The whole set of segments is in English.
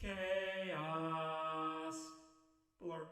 Chaos. Blur.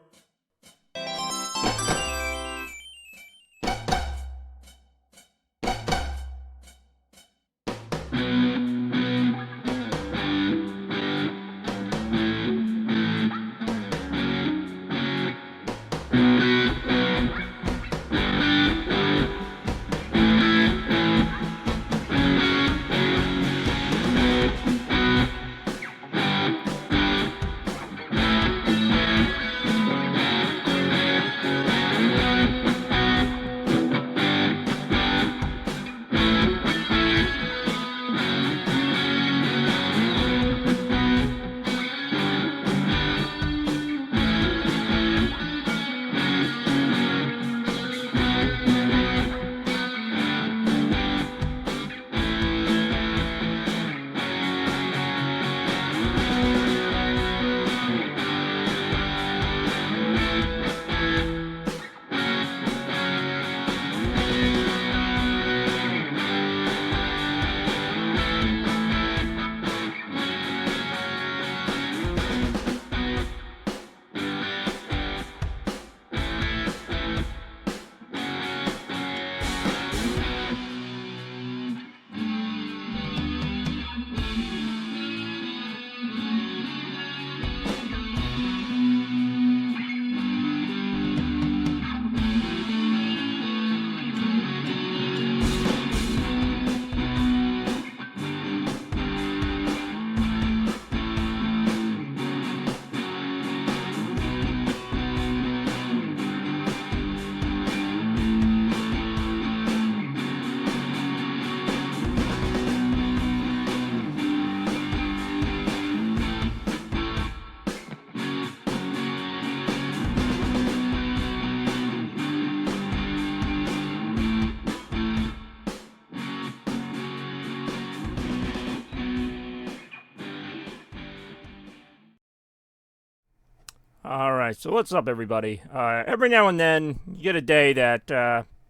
All right, so what's up, everybody? Every now and then, you get a day that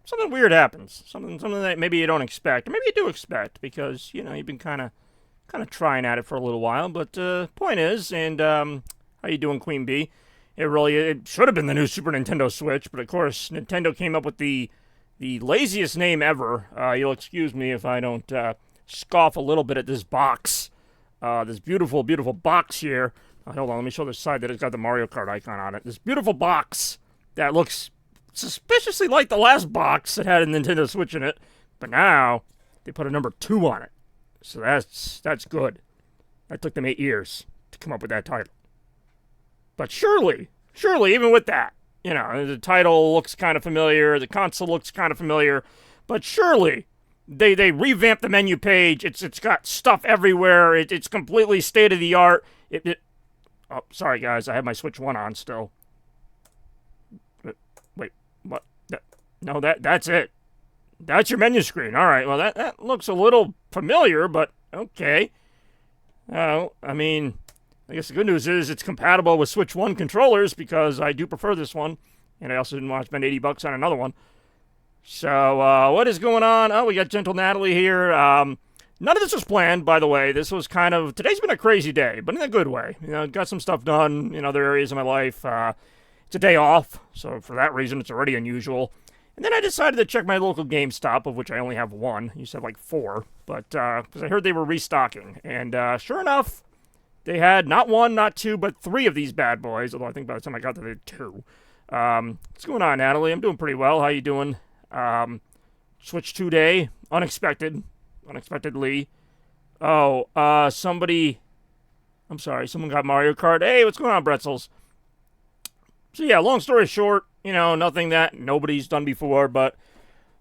something weird happens, something that maybe you don't expect, or maybe you do expect, because you've been kind of trying at it for a little while. But point is, and how you doing, Queen Bee? It should have been the new Super Nintendo Switch, but of course, Nintendo came up with the laziest name ever. You'll excuse me if I don't scoff a little bit at this box, this beautiful, beautiful box here. Hold on, let me show the side that it's got the Mario Kart icon on it. This beautiful box that looks suspiciously like the last box that had a Nintendo Switch in it, but now they put a number 2 on it. So that's good. That took them 8 years to come up with that title. But surely, even with that, the title looks kind of familiar, the console looks kind of familiar, but surely they revamped the menu page. It's got stuff everywhere. It's completely state of the art. Oh, sorry, guys. I have my Switch 1 on still. Wait, what? No, that's it. That's your menu screen. All right, well, that looks a little familiar, but okay. I guess the good news is it's compatible with Switch 1 controllers, because I do prefer this one, and I also didn't want to spend $80 on another one. So, what is going on? Oh, we got Gentle Natalie here. None of this was planned, by the way. This was today's been a crazy day, but in a good way. Got some stuff done in other areas of my life. It's a day off, so for that reason, it's already unusual. And then I decided to check my local GameStop, of which I only have one. You said like 4, but because I heard they were restocking. And sure enough, they had not 1, not 2, but 3 of these bad boys, although I think by the time I got there, they had 2. What's going on, Natalie? I'm doing pretty well. How you doing? Switch 2 day, unexpectedly. Oh, somebody... I'm sorry, someone got Mario Kart. Hey, what's going on, Bretzels? So yeah, long story short, nothing that nobody's done before, but...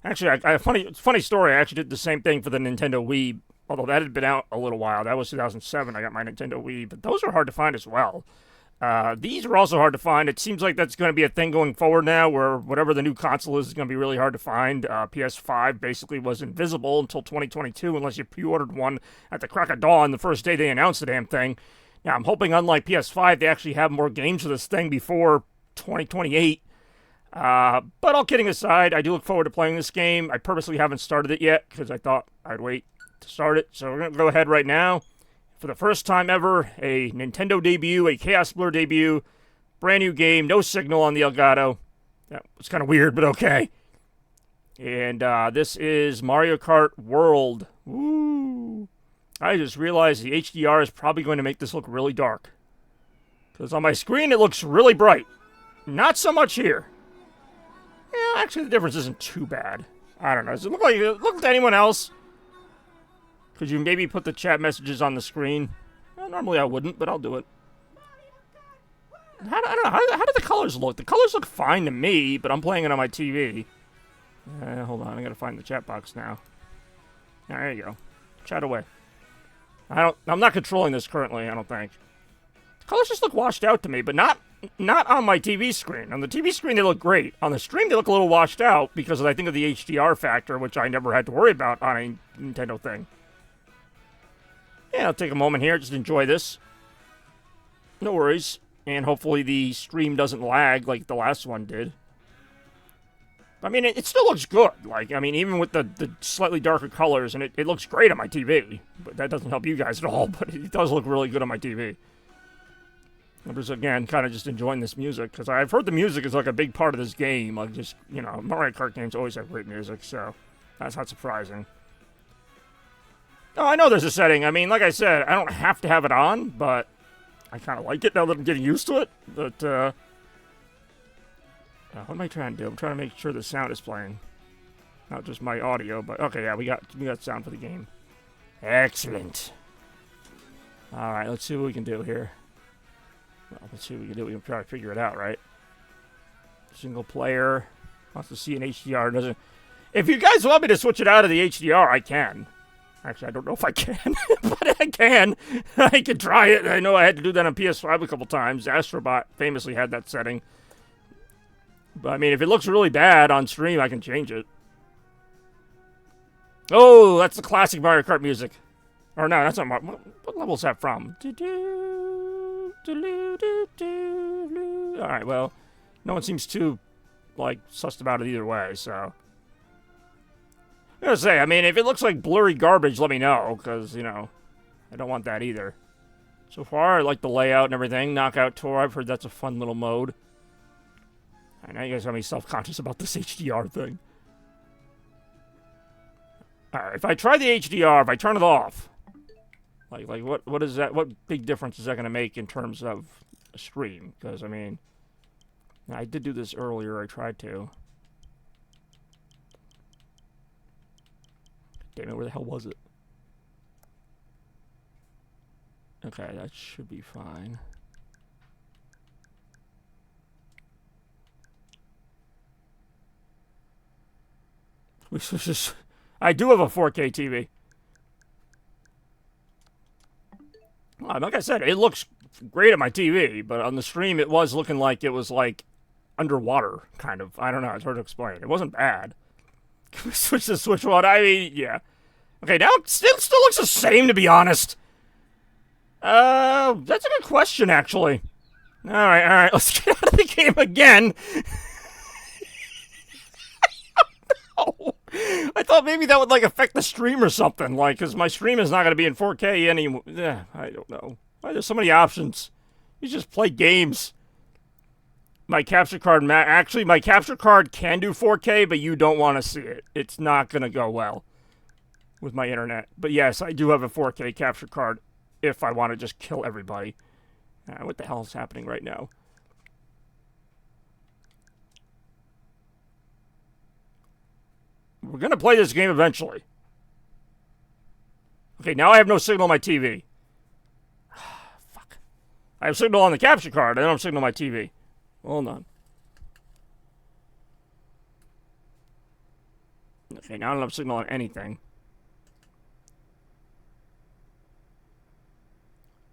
Actually, funny story, I actually did the same thing for the Nintendo Wii, although that had been out a little while. That was 2007, I got my Nintendo Wii, but those are hard to find as well. These are also hard to find. It seems like that's going to be a thing going forward now, where whatever the new console is going to be really hard to find. PS5 basically was invisible until 2022 unless you pre-ordered one at the crack of dawn the first day they announced the damn thing. Now, I'm hoping, unlike PS5, they actually have more games for this thing before 2028. But all kidding aside, I do look forward to playing this game. I purposely haven't started it yet because I thought I'd wait to start it. So we're going to go ahead right now. For For the first time ever, a Nintendo debut, a Chaos Blur debut, brand new game, no signal on the Elgato. That was kind of weird, but okay. And this is Mario Kart World. Woo! I just realized the HDR is probably going to make this look really dark. Because on my screen it looks really bright. Not so much here. Yeah, actually the difference isn't too bad. I don't know. Does it look to anyone else? Could you maybe put the chat messages on the screen? Well, normally I wouldn't, but I'll do it. I don't know. How do the colors look? The colors look fine to me, but I'm playing it on my TV. Hold on. I gotta find the chat box now. There you go. Chat away. I'm not controlling this currently, I don't think. The colors just look washed out to me, but not on my TV screen. On the TV screen, they look great. On the stream, they look a little washed out because I think of the HDR factor, which I never had to worry about on a Nintendo thing. Yeah, I'll take a moment here, just enjoy this. No worries. And hopefully the stream doesn't lag like the last one did. I mean, it still looks good. Like, I mean, even with the slightly darker colors, and it looks great on my TV. But that doesn't help you guys at all, but it does look really good on my TV. I'm just, again, kind of just enjoying this music, because I've heard the music is like a big part of this game. Like, just, you know, Mario Kart games always have great music, so that's not surprising. Oh, I know there's a setting. I mean, like I said, I don't have to have it on, but I kind of like it now that I'm getting used to it. But, what am I trying to do? I'm trying to make sure the sound is playing. Not just my audio, but... Okay, yeah, we got sound for the game. Excellent. Alright, let's see what we can do here. Well, let's see what we can do. We can try to figure it out, right? Single player. Wants to see an HDR. Doesn't... If you guys want me to switch it out of the HDR, I can. Actually, I don't know if I can, but I can. I can try it. I know I had to do that on PS5 a couple times. Astrobot famously had that setting. But, I mean, if it looks really bad on stream, I can change it. Oh, that's the classic Mario Kart music. Or no, that's not Mario. What level is that from? Alright, well, no one seems too, like, sussed about it either way, so... I'm gonna say, I mean, if it looks like blurry garbage, let me know, because, you know, I don't want that either. So far, I like the layout and everything. Knockout Tour, I've heard that's a fun little mode. I know you guys have me self-conscious about this HDR thing. Alright, if I try the HDR, if I turn it off, like what is that, what big difference is that gonna make in terms of a stream? Because, I mean, I did do this earlier, I tried to. Damn it, where the hell was it? Okay, that should be fine. I do have a 4K TV. Like I said, it looks great on my TV, but on the stream it was looking like it was like underwater, kind of. I don't know, it's hard to explain. It wasn't bad. Can we switch to Switch one? I mean, yeah. Okay, now it still looks the same, to be honest. That's a good question, actually. Alright, let's get out of the game again. Oh, I thought maybe that would, like, affect the stream or something, like, because my stream is not going to be in 4K anymore. I don't know. Why there's so many options? You just play games. My capture card, actually, my capture card can do 4K, but you don't want to see it. It's not going to go well with my internet. But yes, I do have a 4K capture card if I want to just kill everybody. What the hell is happening right now? We're going to play this game eventually. Okay, now I have no signal on my TV. Fuck. I have signal on the capture card. I don't have signal on my TV. Hold on. Okay, now I don't have signal on anything.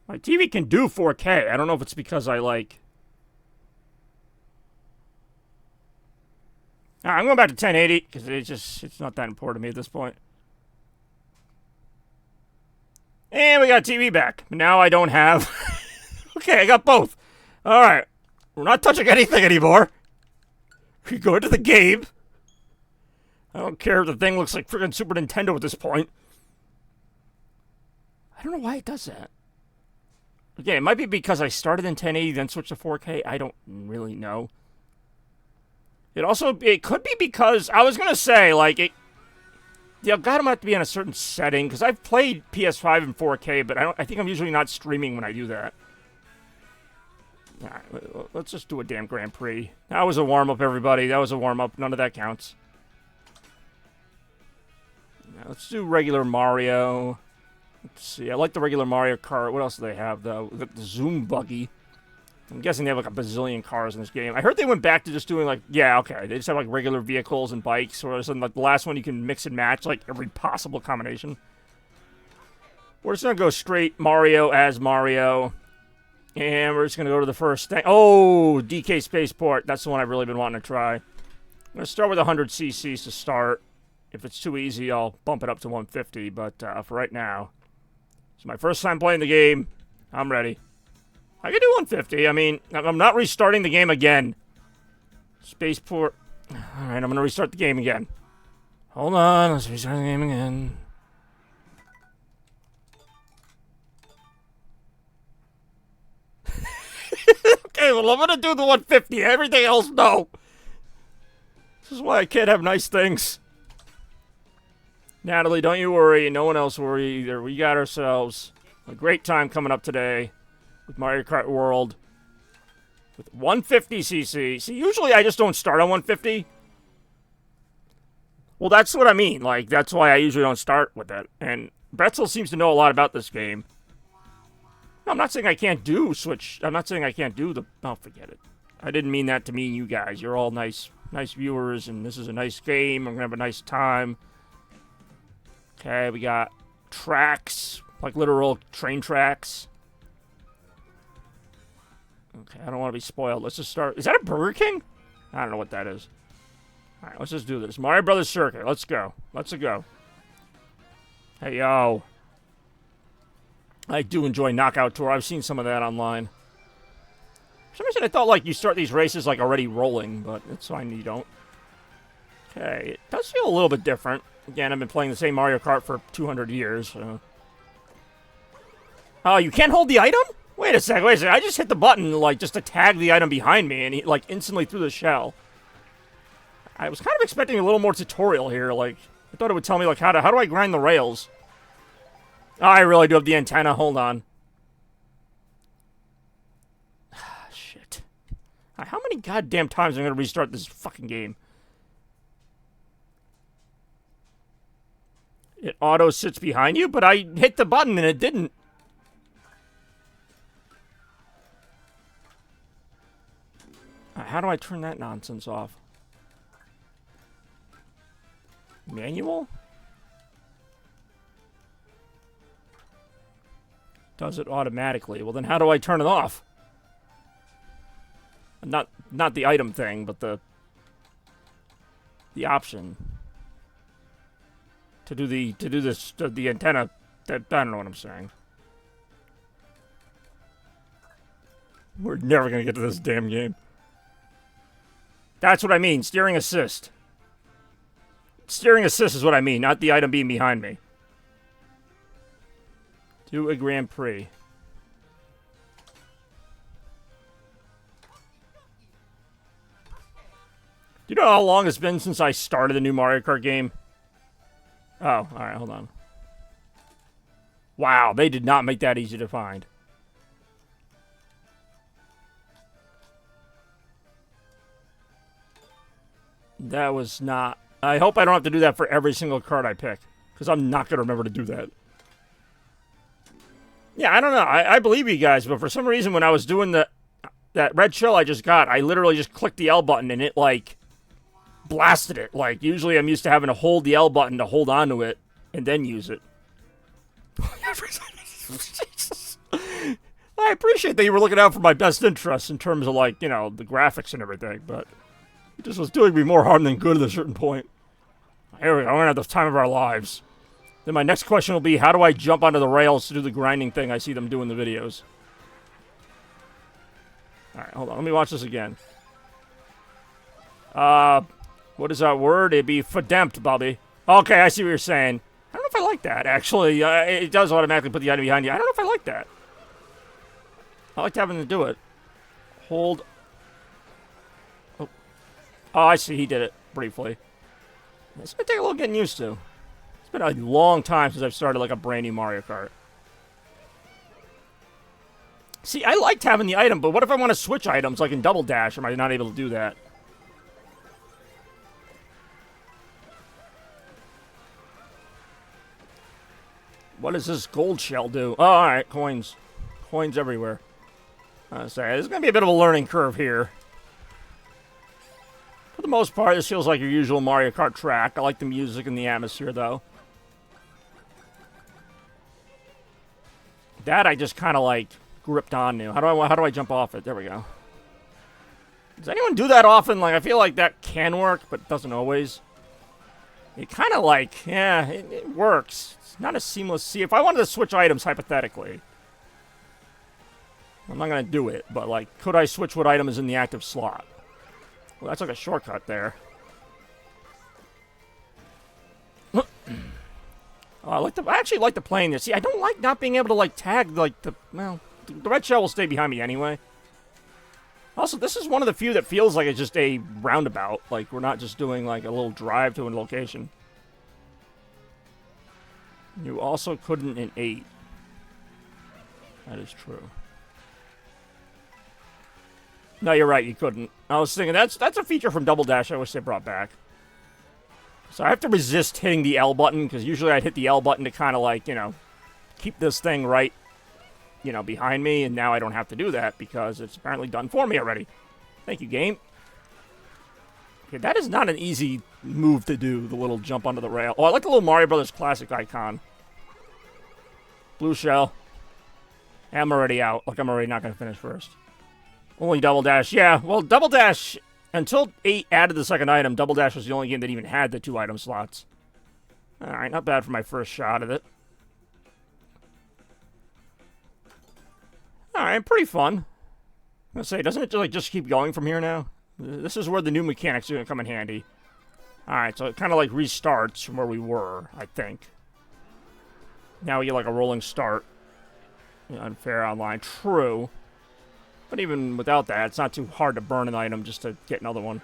My TV can do 4K. I don't know if it's because I, like... I'm going back to 1080, because it's not that important to me at this point. And we got TV back. Now I don't have... Okay, I got both. Alright. We're not touching anything anymore. We go into the game. I don't care if the thing looks like freaking Super Nintendo at this point. I don't know why it does that. Again, it might be because I started in 1080, then switched to 4K. I don't really know. It could be because I was gonna say like it. The Elgato might have to be on a certain setting because I've played PS5 in 4K, but I think I'm usually not streaming when I do that. All right, let's just do a damn Grand Prix. That was a warm up, everybody. That was a warm up. None of that counts. Now, let's do regular Mario. Let's see. I like the regular Mario Kart. What else do they have though? The Zoom buggy. I'm guessing they have like a bazillion cars in this game. I heard they went back to just doing like, yeah, okay, they just have like regular vehicles and bikes, or something. Like the last one you can mix and match like every possible combination. We're just gonna go straight Mario as Mario, and we're just gonna go to the first thing. Oh, DK Spaceport. That's the one I've really been wanting to try. I'm gonna start with 100 cc's to start. If it's too easy, I'll bump it up to 150. But for right now, it's my first time playing the game. I'm ready. I can do 150. I mean, I'm not restarting the game again. Spaceport. Alright, I'm going to restart the game again. Hold on, let's restart the game again. Okay, well, I'm going to do the 150. Everything else, no. This is why I can't have nice things. Natalie, don't you worry. No one else worry either. We got ourselves a great time coming up today with Mario Kart World with 150cc. See, usually I just don't start on 150. Well, that's what I mean. Like, that's why I usually don't start with it. And Bretzel seems to know a lot about this game. No, I'm not saying I can't do Switch. I'm not saying I can't do the... Oh, forget it. I didn't mean that to mean you guys. You're all nice viewers, and this is a nice game. I'm going to have a nice time. Okay, we got tracks, like literal train tracks. Okay, I don't want to be spoiled. Let's just start. Is that a Burger King? I don't know what that is. All right, let's just do this. Mario Brothers Circuit. Let's go. Let's go. Hey, yo. I do enjoy Knockout Tour. I've seen some of that online. For some reason, I thought, like, you start these races, like, already rolling, but it's fine, you don't. Okay, it does feel a little bit different. Again, I've been playing the same Mario Kart for 200 years, so... Oh, you can't hold the item? Wait a second. I just hit the button, like, just to tag the item behind me, and he, like, instantly threw the shell. I was kind of expecting a little more tutorial here, like, I thought it would tell me, like, how do I grind the rails? Oh, I really do have the antenna. Hold on. Shit. How many goddamn times am I going to restart this fucking game? It auto sits behind you, but I hit the button and it didn't. How do I turn that nonsense off? Manual? Does it automatically. Well, then how do I turn it off? Not the item thing, but the option to do the antenna. I don't know what I'm saying. We're never gonna get to this damn game. That's what I mean. Steering assist. Steering assist is what I mean, not the item being behind me. Do a Grand Prix. Do you know how long it's been since I started the new Mario Kart game? Oh, alright, hold on. Wow, they did not make that easy to find. That was not... I hope I don't have to do that for every single card I pick, because I'm not going to remember to do that. Yeah, I don't know. I believe you guys, but for some reason when I was doing that red shell I just got, I literally just clicked the L button and it, like, blasted it. Like, usually I'm used to having to hold the L button to hold onto it and then use it. I appreciate that you were looking out for my best interests in terms of, like, you know, the graphics and everything, but it just was doing me more harm than good at a certain point. Here we go. We're going to have the time of our lives. Then my next question will be, how do I jump onto the rails to do the grinding thing I see them do in the videos? Alright, hold on. Let me watch this again. What is that word? It'd be fadempt, Bobby. Okay, I see what you're saying. I don't know if I like that, actually. It does automatically put the item behind you. I don't know if I like that. I liked having to do it. Hold. Oh, I see. He did it briefly. It's gonna take a little getting used to. It's been a long time since I've started like a brand new Mario Kart. See, I liked having the item, but what if I want to switch items, like in Double Dash? Am I not able to do that? What does this gold shell do? Oh, alright, coins. Coins everywhere. Sorry, there's going to be a bit of a learning curve here. For the most part, this feels like your usual Mario Kart track. I like the music and the atmosphere, though. That I just kind of, like, gripped onto. How do I jump off it? There we go. Does anyone do that often? Like, I feel like that can work, but it doesn't always. It kind of like, yeah, it works. It's not a seamless. See, if I wanted to switch items, hypothetically, I'm not going to do it, but, like, could I switch what item is in the active slot? Well, that's like a shortcut there. I actually like the playing this. See, I don't like not being able to, like, tag, like, well, the red shell will stay behind me anyway. Also, this is one of the few that feels like it's just a roundabout. Like, we're not just doing, like, a little drive to a location. You also couldn't in 8. That is true. No, you're right, you couldn't. I was thinking, that's a feature from Double Dash I wish they brought back. So I have to resist hitting the L button, because usually I'd hit the L button to kind of, like, you know, keep this thing right, you know, behind me, and now I don't have to do that, because it's apparently done for me already. Thank you, game. Okay, that is not an easy move to do, the little jump onto the rail. Oh, I like the little Mario Brothers Classic icon. Blue shell. I'm already out. Like, I'm already not going to finish first. Only Double Dash. Yeah, well, Double Dash, until 8 added the second item, Double Dash was the only game that even had the 2 item slots. Alright, not bad for my first shot at it. Alright, pretty fun. I'm gonna say, doesn't it just keep going from here now? This is where the new mechanics are gonna come in handy. Alright, so it kind of like restarts from where we were, I think. Now we get like a rolling start. Unfair online. True. But even without that, it's not too hard to burn an item just to get another one.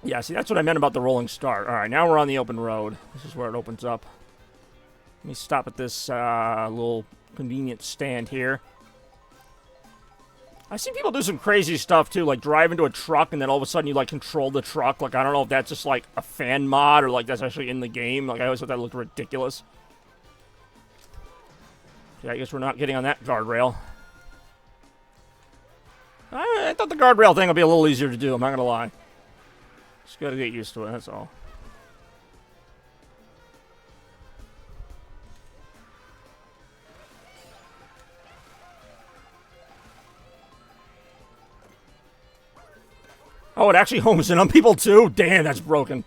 Yeah, see, that's what I meant about the rolling start. Alright, now we're on the open road. This is where it opens up. Let me stop at this little convenient stand here. I've seen people do some crazy stuff, too, like drive into a truck and then all of a sudden you, like, control the truck. Like, I don't know if that's just, like, a fan mod or, like, that's actually in the game. Like, I always thought that looked ridiculous. Yeah, I guess we're not getting on that guardrail. I thought the guardrail thing would be a little easier to do, I'm not gonna lie. Just gotta get used to it, that's all. Oh, it actually homes in on people too? Damn, that's broken.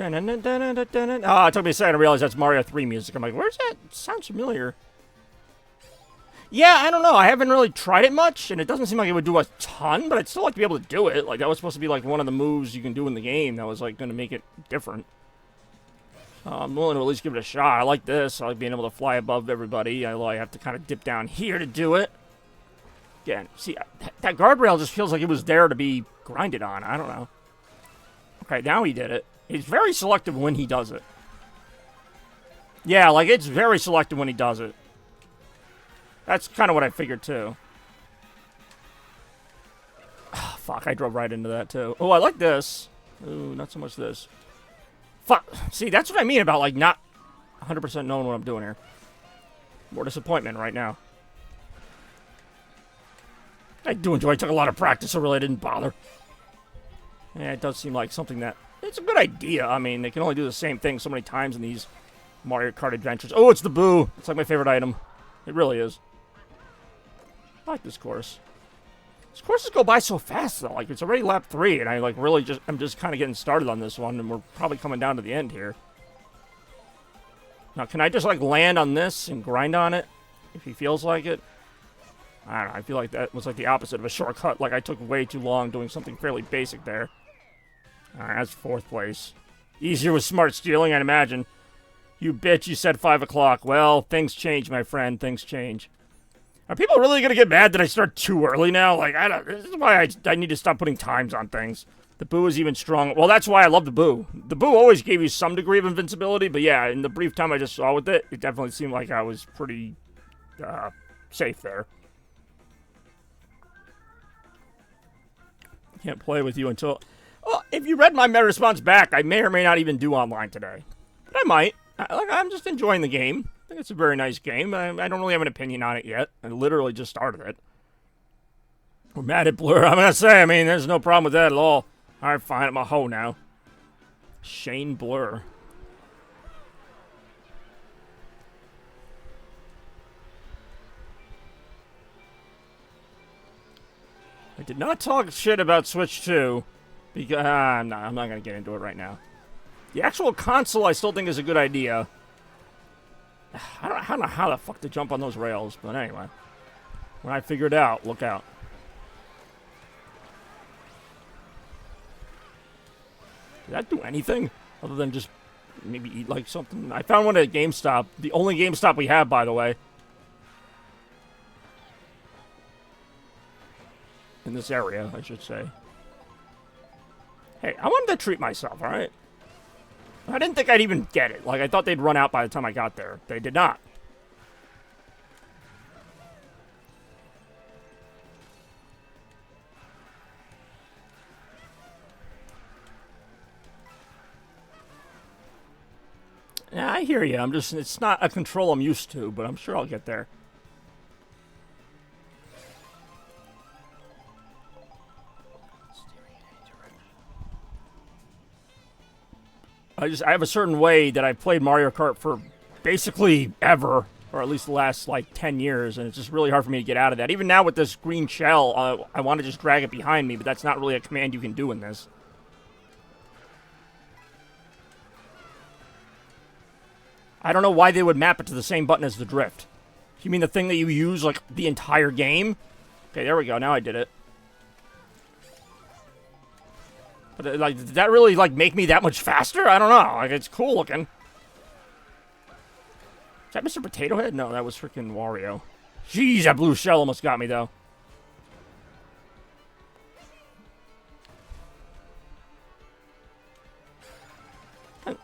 Oh, it took me a second to realize that's Mario 3 music. I'm like, where's that? It sounds familiar. Yeah, I don't know. I haven't really tried it much, and it doesn't seem like it would do a ton, but I'd still like to be able to do it. Like, that was supposed to be, like, one of the moves you can do in the game that was, like, going to make it different. I'm willing to at least give it a shot. I like this. I like being able to fly above everybody. I have to kind of dip down here to do it. Again, see, that guardrail just feels like it was there to be grinded on. I don't know. Okay, now he did it. He's very selective when he does it. Yeah, like, it's very selective when he does it. That's kind of what I figured, too. Oh, fuck, I drove right into that, too. Oh, I like this. Ooh, not so much this. Fuck. See, that's what I mean about, like, not 100% knowing what I'm doing here. More disappointment right now. I do enjoy. I took a lot of practice, so really I didn't bother. Yeah, it does seem like something that... It's a good idea. I mean, they can only do the same thing so many times in these Mario Kart adventures. Oh, it's the Boo. It's like my favorite item. It really is. I like this course. These courses go by so fast, though. Like, it's already lap 3, and I'm just kind of getting started on this one, and we're probably coming down to the end here. Now, can I just, like, land on this and grind on it if he feels like it? I don't know. I feel like that was, like, the opposite of a shortcut. Like, I took way too long doing something fairly basic there. Alright, that's 4th place. Easier with smart stealing, I'd imagine. You bitch, you said 5 o'clock. Well, things change, my friend. Things change. Are people really going to get mad that I start too early now? Like, this is why I need to stop putting times on things. The boo is even strong. Well, that's why I love the boo. The boo always gave you some degree of invincibility, but yeah, in the brief time I just saw with it, it definitely seemed like I was pretty safe there. Can't play with you until... Well, if you read my response back, I may or may not even do online today. But I might. I'm just enjoying the game. I think it's a very nice game. I don't really have an opinion on it yet. I literally just started it. We're mad at Blur. I'm going to say, I mean, there's no problem with that at all. Alright, fine. I'm a hoe now. Shane Blur. I did not talk shit about Switch 2. Because, I'm not going to get into it right now. The actual console I still think is a good idea. I don't know how the fuck to jump on those rails, but anyway. When I figure it out, look out. Did that do anything? Other than just maybe eat like something? I found one at GameStop. The only GameStop we have, by the way. In this area, I should say. Hey, I wanted to treat myself, alright? I didn't think I'd even get it. Like, I thought they'd run out by the time I got there. They did not. Yeah, I hear you. It's not a control I'm used to, but I'm sure I'll get there. I have a certain way that I've played Mario Kart for basically ever, or at least the last, like, 10 years, and it's just really hard for me to get out of that. Even now with this green shell, I want to just drag it behind me, but that's not really a command you can do in this. I don't know why they would map it to the same button as the drift. You mean the thing that you use, like, the entire game? Okay, there we go. Now I did it. But, like, did that really, like, make me that much faster? I don't know. Like, it's cool looking. Is that Mr. Potato Head? No, that was freaking Wario. Jeez, that blue shell almost got me, though.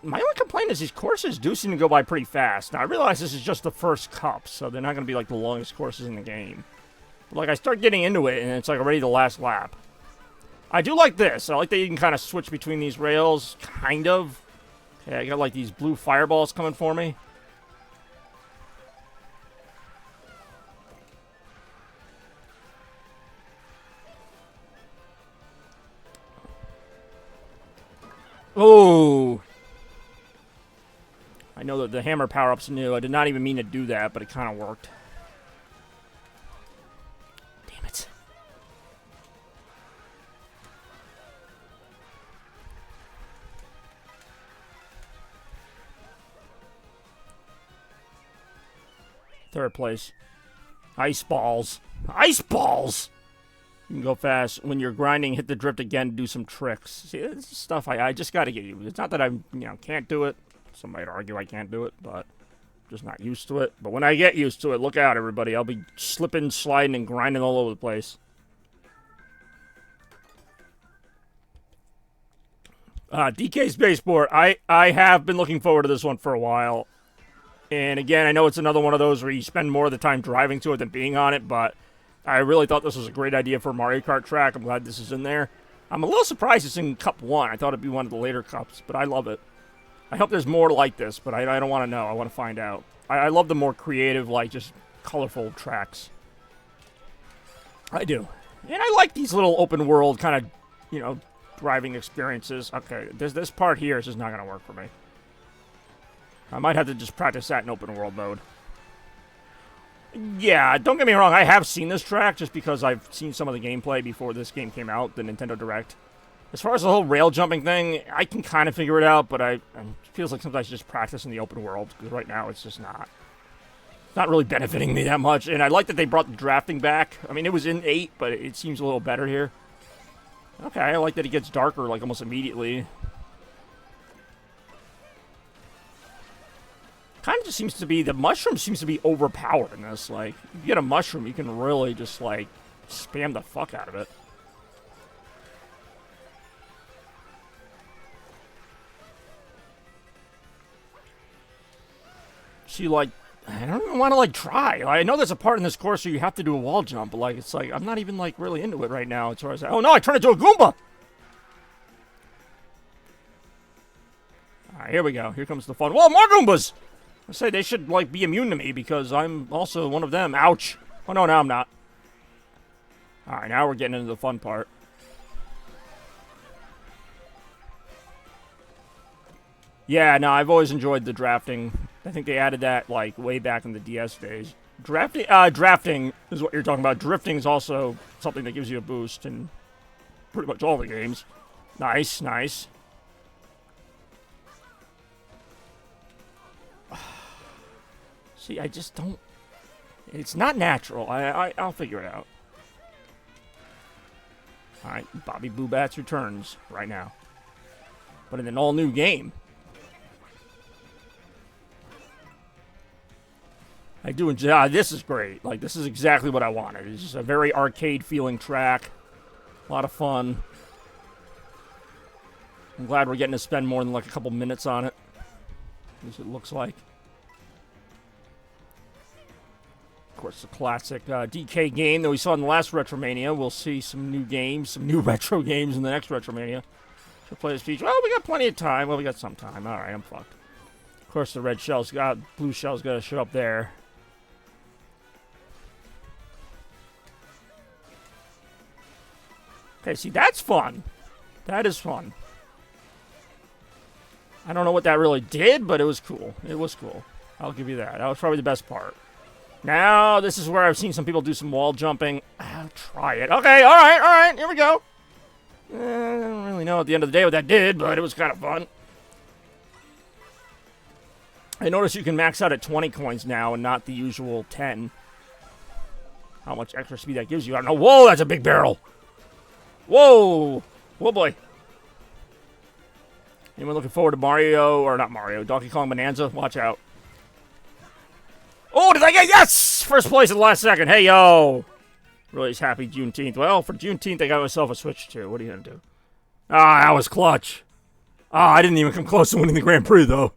My only complaint is these courses do seem to go by pretty fast. Now, I realize this is just the first cup, so they're not going to be, like, the longest courses in the game. But, like, I start getting into it, and it's, like, already the last lap. I do like this. I like that you can kind of switch between these rails, kind of. Okay, I got, like, these blue fireballs coming for me. Oh! I know that the hammer power-up's new. I did not even mean to do that, but it kind of worked. Damn it. Third place. Ice balls. Ice balls! You can go fast. When you're grinding, hit the drift again to do some tricks. See, this is stuff I just gotta get used to. It's not that I, can't do it. Some might argue I can't do it, but I'm just not used to it. But when I get used to it, look out, everybody. I'll be slipping, sliding, and grinding all over the place. DK Spaceport. I have been looking forward to this one for a while. And again, I know it's another one of those where you spend more of the time driving to it than being on it, but I really thought this was a great idea for a Mario Kart track. I'm glad this is in there. I'm a little surprised it's in Cup 1. I thought it'd be one of the later Cups, but I love it. I hope there's more like this, but I don't want to know. I want to find out. I love the more creative, like, just colorful tracks. I do. And I like these little open world kind of, driving experiences. Okay, this part here is just not going to work for me. I might have to just practice that in open world mode. Yeah, don't get me wrong. I have seen this track just because I've seen some of the gameplay before this game came out, the Nintendo Direct. As far as the whole rail jumping thing, I can kind of figure it out, but it feels like sometimes I should just practice in the open world, because right now it's just not really benefiting me that much. And I like that they brought the drafting back. I mean, it was in 8, but it seems a little better here. Okay, I like that it gets darker, like, almost immediately. Kind of just seems to be, the mushroom seems to be overpowered in this. Like, if you get a mushroom, you can really just, like, spam the fuck out of it. So you, like, I don't even want to, like, try. I know there's a part in this course where you have to do a wall jump, but, like, it's like, I'm not even, like, really into it right now as far as, oh no, I turned into a Goomba! Alright, here we go. Here comes the fun. Whoa, more Goombas! I say they should, like, be immune to me because I'm also one of them. Ouch. Oh, no, now I'm not. Alright, now we're getting into the fun part. Yeah, no, I've always enjoyed the drafting. I think they added that, like, way back in the DS days. Drafting is what you're talking about. Drifting is also something that gives you a boost in pretty much all the games. Nice, nice. See, I just don't... It's not natural. I'll figure it out. Alright, Bobby Blue Bats returns right now. But in an all-new game. I do enjoy... this is great. Like, this is exactly what I wanted. It's just a very arcade-feeling track. A lot of fun. I'm glad we're getting to spend more than, like, a couple minutes on it. At least it looks like. Of course, the classic DK game that we saw in the last Retromania. We'll see some new games, some new retro games in the next Retromania. Should play this feature. Well, we got plenty of time. Well, we got some time. All right, I'm fucked. Of course, the red shell's got... Blue shell's got to show up there. Okay, see, that's fun. That is fun. I don't know what that really did, but it was cool. It was cool. I'll give you that. That was probably the best part. Now, this is where I've seen some people do some wall jumping. I'll try it. Okay, alright, here we go. I don't really know at the end of the day what that did, but it was kind of fun. I noticed you can max out at 20 coins now and not the usual 10. How much extra speed that gives you, I don't know. Whoa, that's a big barrel. Whoa. Whoa, boy. Anyone looking forward to Mario, or not Mario, Donkey Kong Bonanza? Watch out. Oh, did I get... Yes! First place at the last second. Hey, yo. Really happy Juneteenth. Well, for Juneteenth, I got myself a Switch 2. What are you going to do? Ah, that was clutch. Ah, I didn't even come close to winning the Grand Prix, though.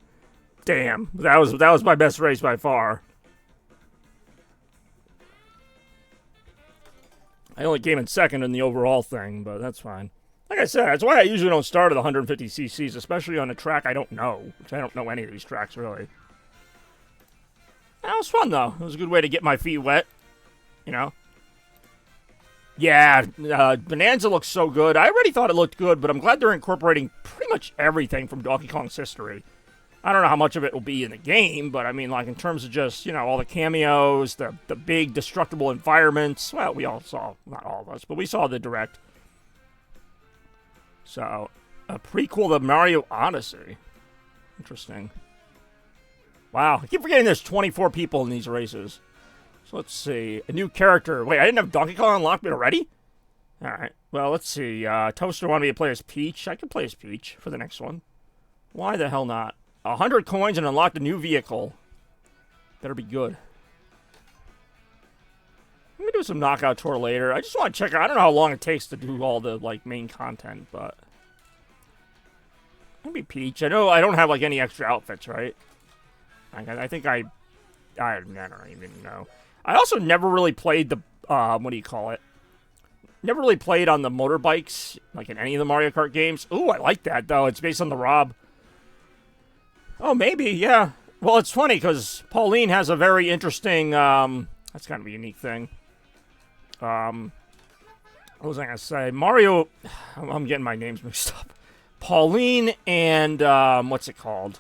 Damn. That was my best race by far. I only came in second in the overall thing, but that's fine. Like I said, that's why I usually don't start at 150 cc's, especially on a track I don't know. Which I don't know any of these tracks, really. That was fun, though. It was a good way to get my feet wet. You know? Yeah, Bonanza looks so good. I already thought it looked good, but I'm glad they're incorporating pretty much everything from Donkey Kong's history. I don't know how much of it will be in the game, but I mean, like, in terms of just, you know, all the cameos, the big destructible environments. Well, we all saw, not all of us, but we saw the Direct. So, a prequel to Mario Odyssey. Interesting. Wow, I keep forgetting there's 24 people in these races. So let's see. A new character. Wait, I didn't have Donkey Kong unlocked already? Alright, well, let's see. Toaster wanted me to play as Peach. I can play as Peach for the next one. Why the hell not? 100 coins and unlocked a new vehicle. Better be good. I'm gonna do some knockout tour later. I just want to check out. I don't know how long it takes to do all the, like, main content, but... Maybe Peach. I know I don't have, like, any extra outfits, right? I think I don't even know. I also never really played the, what do you call it? Never really played on the motorbikes, like in any of the Mario Kart games. Ooh, I like that, though. It's based on the Rob. Oh, maybe, yeah. Well, it's funny, because Pauline has a very interesting, that's kind of a unique thing. What was I going to say? Mario, I'm getting my names mixed up. Pauline and, what's it called?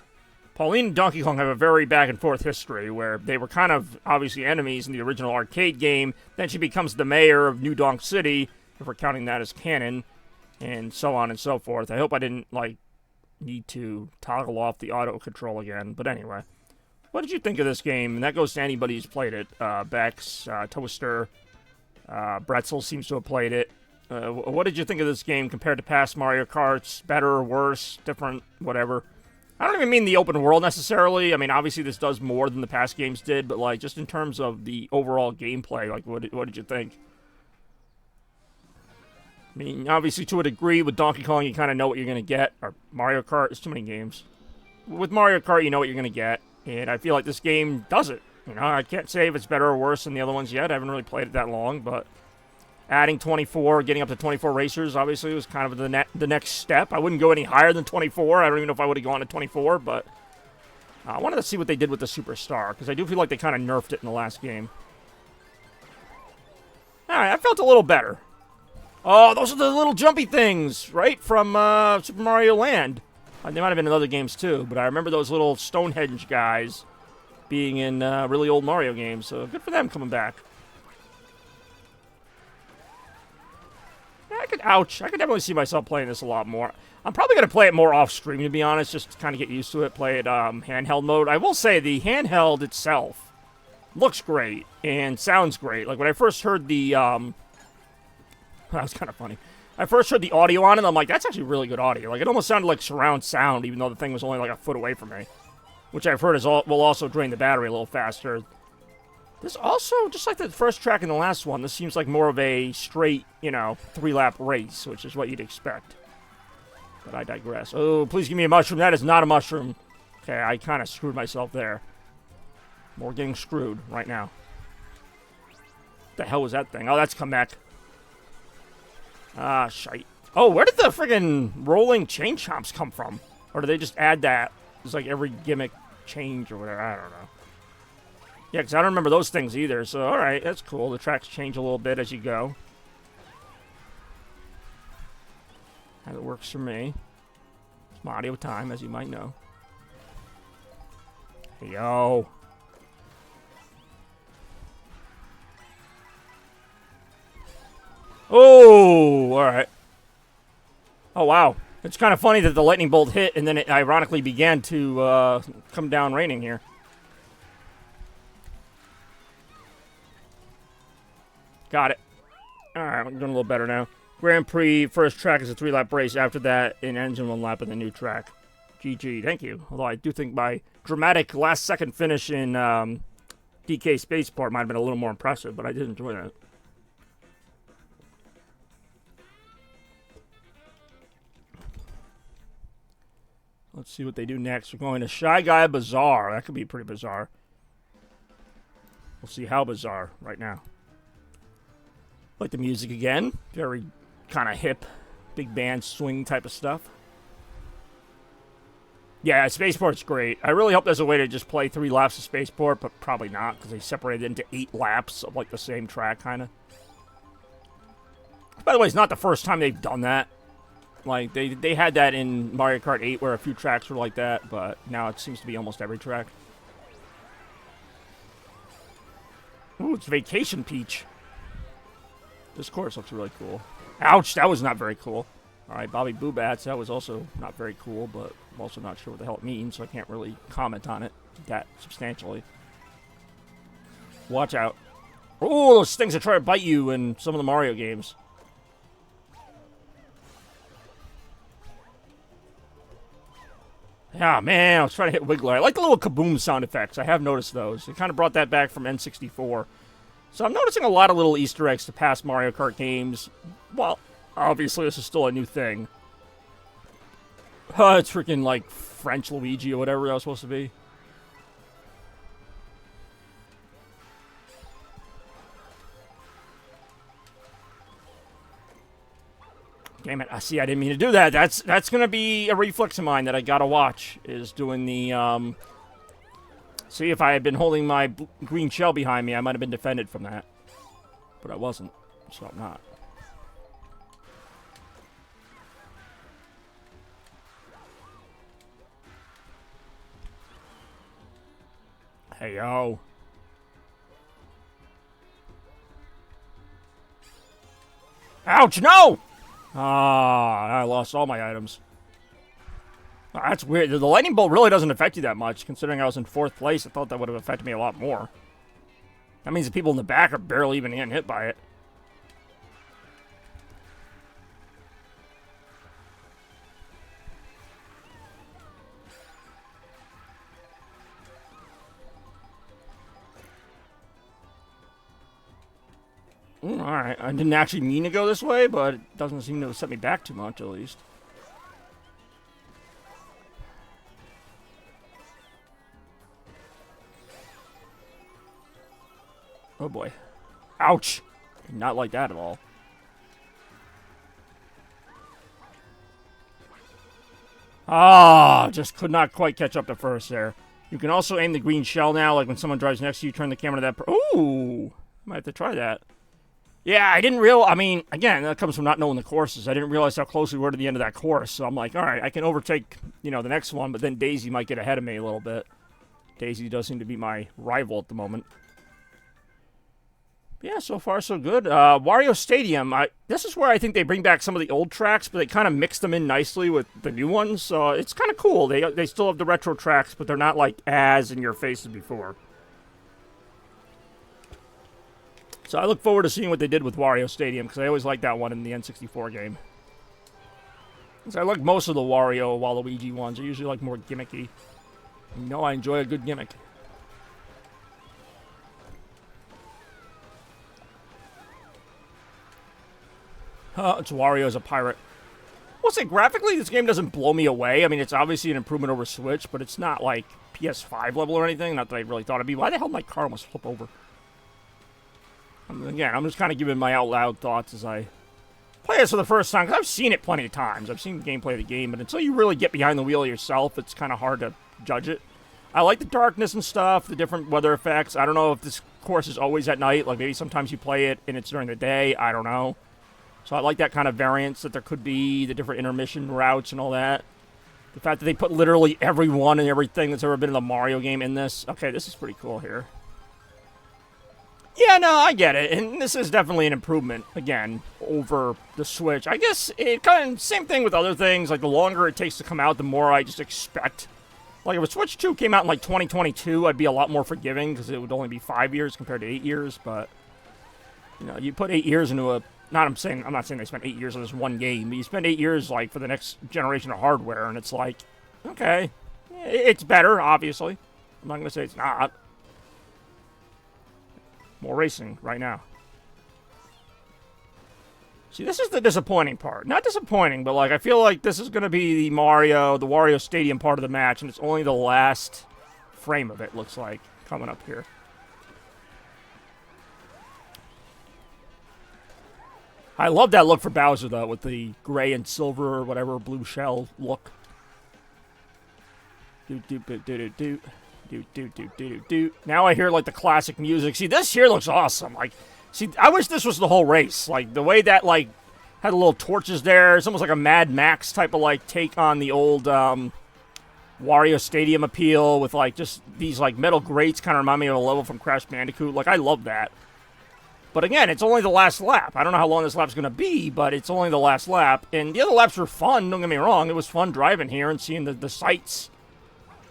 Pauline and Donkey Kong have a very back and forth history where they were kind of obviously enemies in the original arcade game. Then she becomes the mayor of New Donk City, if we're counting that as canon, and so on and so forth. I hope I didn't, need to toggle off the auto control again. But anyway, what did you think of this game? And that goes to anybody who's played it. Bex, Toaster, Bretzel seems to have played it. What did you think of this game compared to past Mario Karts? Better or worse? Different? Whatever. I don't even mean the open world necessarily. I mean, obviously this does more than the past games did, but just in terms of the overall gameplay, what did you think? I mean, obviously to a degree with Donkey Kong, you kind of know what you're going to get. Or Mario Kart, there's too many games. With Mario Kart, you know what you're going to get, and I feel like this game does it. I can't say if it's better or worse than the other ones yet. I haven't really played it that long, but adding 24, getting up to 24 racers, obviously, was kind of the next step. I wouldn't go any higher than 24. I don't even know if I would have gone to 24, but I wanted to see what they did with the Superstar, because I do feel like they kind of nerfed it in the last game. Alright, I felt a little better. Oh, those are the little jumpy things, right, from Super Mario Land. They might have been in other games, too, but I remember those little Stonehenge guys being in really old Mario games, so good for them coming back. I could definitely see myself playing this a lot more. I'm probably going to play it more off-stream, to be honest, just to kind of get used to it, play it handheld mode. I will say, the handheld itself looks great and sounds great. Like, when I first heard the, that was kind of funny. I first heard the audio on it, and I'm like, that's actually really good audio. Like, it almost sounded like surround sound, even though the thing was only like a foot away from me. Which I've heard will also drain the battery a little faster. This also, just like the first track and the last one, this seems like more of a straight, 3-lap race, which is what you'd expect. But I digress. Oh, please give me a mushroom. That is not a mushroom. Okay, I kind of screwed myself there. More getting screwed right now. What the hell was that thing? Oh, that's come back. Ah, shite. Oh, where did the friggin' rolling chain chomps come from? Or did they just add that? It's like every gimmick change or whatever. I don't know. Yeah, because I don't remember those things either. So, alright, that's cool. The tracks change a little bit as you go. And it works for me. It's Mario time, as you might know. Yo. Oh, alright. Oh, wow. It's kind of funny that the lightning bolt hit and then it ironically began to come down raining here. Got it. Alright, we're doing a little better now. Grand Prix, first track is a 3-lap race. After that, an engine 1 lap in the new track. GG, thank you. Although I do think my dramatic last-second finish in DK Spaceport might have been a little more impressive, but I did enjoy that. Let's see what they do next. We're going to Shy Guy Bazaar. That could be pretty bizarre. We'll see how bizarre right now. Like the music again. Very kind of hip, big band swing type of stuff. Yeah, Spaceport's great. I really hope there's a way to just play 3 laps of Spaceport, but probably not, because they separated it into 8 laps of like the same track, kind of. By the way, it's not the first time they've done that. Like, they had that in Mario Kart 8 where a few tracks were like that, but now it seems to be almost every track. Ooh, it's Vacation Peach. This course looks really cool. Ouch, that was not very cool. Alright, Bobby Boobats, that was also not very cool, but I'm also not sure what the hell it means, so I can't really comment on it that substantially. Watch out. Oh, those things that try to bite you in some of the Mario games. Yeah, man, I was trying to hit Wiggler. I like the little kaboom sound effects. I have noticed those. It kind of brought that back from N64. So I'm noticing a lot of little Easter eggs to past Mario Kart games. Well, obviously this is still a new thing. It's freaking like French Luigi or whatever that was supposed to be. Damn it, I see I didn't mean to do that. That's going to be a reflex of mine that I got to watch, is doing the, see, if I had been holding my green shell behind me, I might have been defended from that. But I wasn't, so I'm not. Hey, yo. Ouch, no! Ah, I lost all my items. Oh, that's weird. The lightning bolt really doesn't affect you that much, considering I was in 4th place. I thought that would have affected me a lot more. That means the people in the back are barely even getting hit by it. Alright, I didn't actually mean to go this way, but it doesn't seem to set me back too much, at least. Oh boy. Ouch! Not like that at all. Ah, just could not quite catch up to first there. You can also aim the green shell now, like when someone drives next to you, turn the camera to that. Ooh! Might have to try that. Yeah, I didn't realize. I mean, again, that comes from not knowing the courses. I didn't realize how close we were to the end of that course. So I'm like, all right, I can overtake, the next one, but then Daisy might get ahead of me a little bit. Daisy does seem to be my rival at the moment. Yeah, so far so good. Wario Stadium. This is where I think they bring back some of the old tracks, but they kind of mix them in nicely with the new ones. So it's kind of cool. They still have the retro tracks, but they're not like as in your face as before. So I look forward to seeing what they did with Wario Stadium, because I always liked that one in the N64 game. Because I like most of the Wario Waluigi ones. They're usually like more gimmicky. You know I enjoy a good gimmick. It's Wario as a pirate. Well, say graphically, this game doesn't blow me away. I mean, it's obviously an improvement over Switch, but it's not like PS5 level or anything. Not that I really thought it'd be. Why the hell did my car almost flip over? Again, I'm just kind of giving my out loud thoughts as I play this for the first time, because I've seen it plenty of times. I've seen the gameplay of the game, but until you really get behind the wheel yourself, it's kind of hard to judge it. I like the darkness and stuff, the different weather effects. I don't know if this course is always at night. Like, maybe sometimes you play it and it's during the day. I don't know. So I like that kind of variance that there could be, the different intermission routes and all that. The fact that they put literally everyone and everything that's ever been in the Mario game in this. Okay, this is pretty cool here. Yeah, no, I get it, and this is definitely an improvement, again, over the Switch. I guess it kind of, same thing with other things, like the longer it takes to come out, the more I just expect. Like, if a Switch 2 came out in, like, 2022, I'd be a lot more forgiving, because it would only be 5 years compared to 8 years, but, you put 8 years into a, I'm not saying they spent 8 years on this one game, but you spend 8 years, like, for the next generation of hardware, and it's like, okay, it's better, obviously. I'm not going to say it's not. More racing right now. See, this is the disappointing part. Not disappointing, but like I feel like this is going to be the Wario Stadium part of the match, and it's only the last frame of it, looks like, coming up here. I love that look for Bowser, though, with the gray and silver or whatever blue shell look. Do-do-do-do-do-do. Do. Now I hear, like, the classic music. See, this here looks awesome. Like, see, I wish this was the whole race. Like, the way that, like, had the little torches there. It's almost like a Mad Max type of, like, take on the old, Wario Stadium appeal with, like, just these, like, metal grates kind of remind me of a level from Crash Bandicoot. Like, I love that. But again, it's only the last lap. I don't know how long this lap's going to be, but it's only the last lap. And the other laps were fun, don't get me wrong. It was fun driving here and seeing the sights.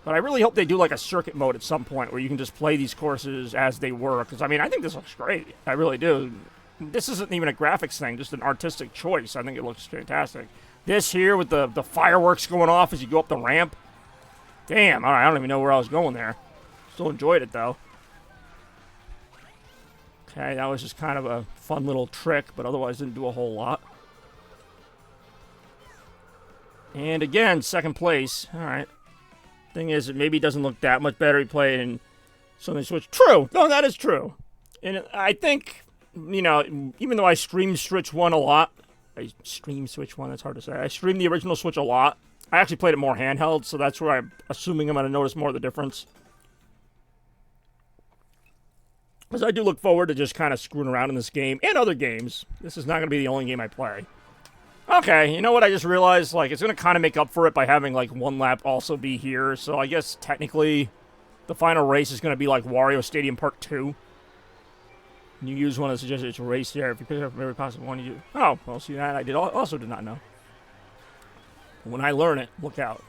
But I really hope they do like a circuit mode at some point where you can just play these courses as they were. Because, I mean, I think this looks great. I really do. This isn't even a graphics thing, just an artistic choice. I think it looks fantastic. This here with the fireworks going off as you go up the ramp. Damn, all right, I don't even know where I was going there. Still enjoyed it, though. Okay, that was just kind of a fun little trick, but otherwise didn't do a whole lot. And again, second place. All right. Thing is, it maybe doesn't look that much better. He played in something Switch. True. No, that is true. And I think, even though I streamed Switch 1 a lot, that's hard to say. I streamed the original Switch a lot. I actually played it more handheld, so that's where I'm assuming I'm going to notice more of the difference. Because I do look forward to just kind of screwing around in this game and other games. This is not going to be the only game I play. Okay, you know what I just realized? Like, it's going to kind of make up for it by having, like, one lap also be here. So I guess technically the final race is going to be like Wario Stadium Part 2. And you use one of the suggested race there. If you pick up every possible one, you do. Oh, well, see that I also did not know. When I learn it, look out.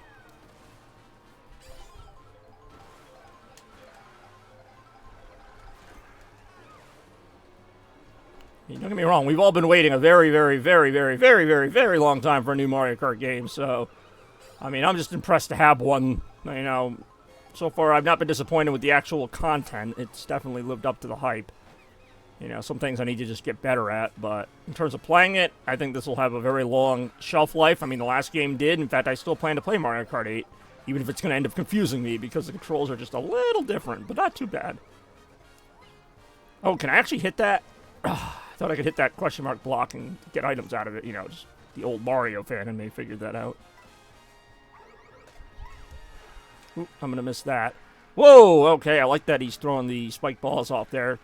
Don't get me wrong, we've all been waiting a very, very, very, very, very, very, very long time for a new Mario Kart game, so, I mean, I'm just impressed to have one. You know, so far I've not been disappointed with the actual content. It's definitely lived up to the hype. You know, some things I need to just get better at, but in terms of playing it, I think this will have a very long shelf life. I mean, the last game did. In fact, I still plan to play Mario Kart 8, even if it's going to end up confusing me, because the controls are just a little different, but not too bad. Oh, can I actually hit that? I thought I could hit that question mark block and get items out of it. You know, just the old Mario fan in me figured that out. Oop, I'm going to miss that. Whoa, okay, I like that he's throwing the spike balls off there.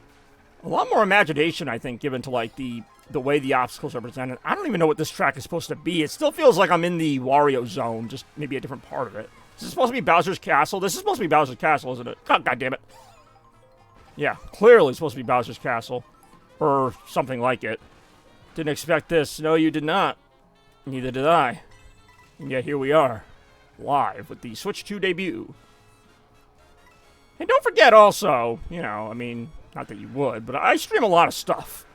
A lot more imagination, I think, given to, like, the way the obstacles are presented. I don't even know what this track is supposed to be. It still feels like I'm in the Wario zone, just maybe a different part of it. Is this supposed to be Bowser's Castle? This is supposed to be Bowser's Castle, isn't it? Oh, God damn it. Yeah, clearly supposed to be Bowser's Castle. Or something like it. Didn't expect this. No, you did not. Neither did I. And yet here we are. Live with the Switch 2 debut. And don't forget also, you know, I mean, not that you would, but I stream a lot of stuff.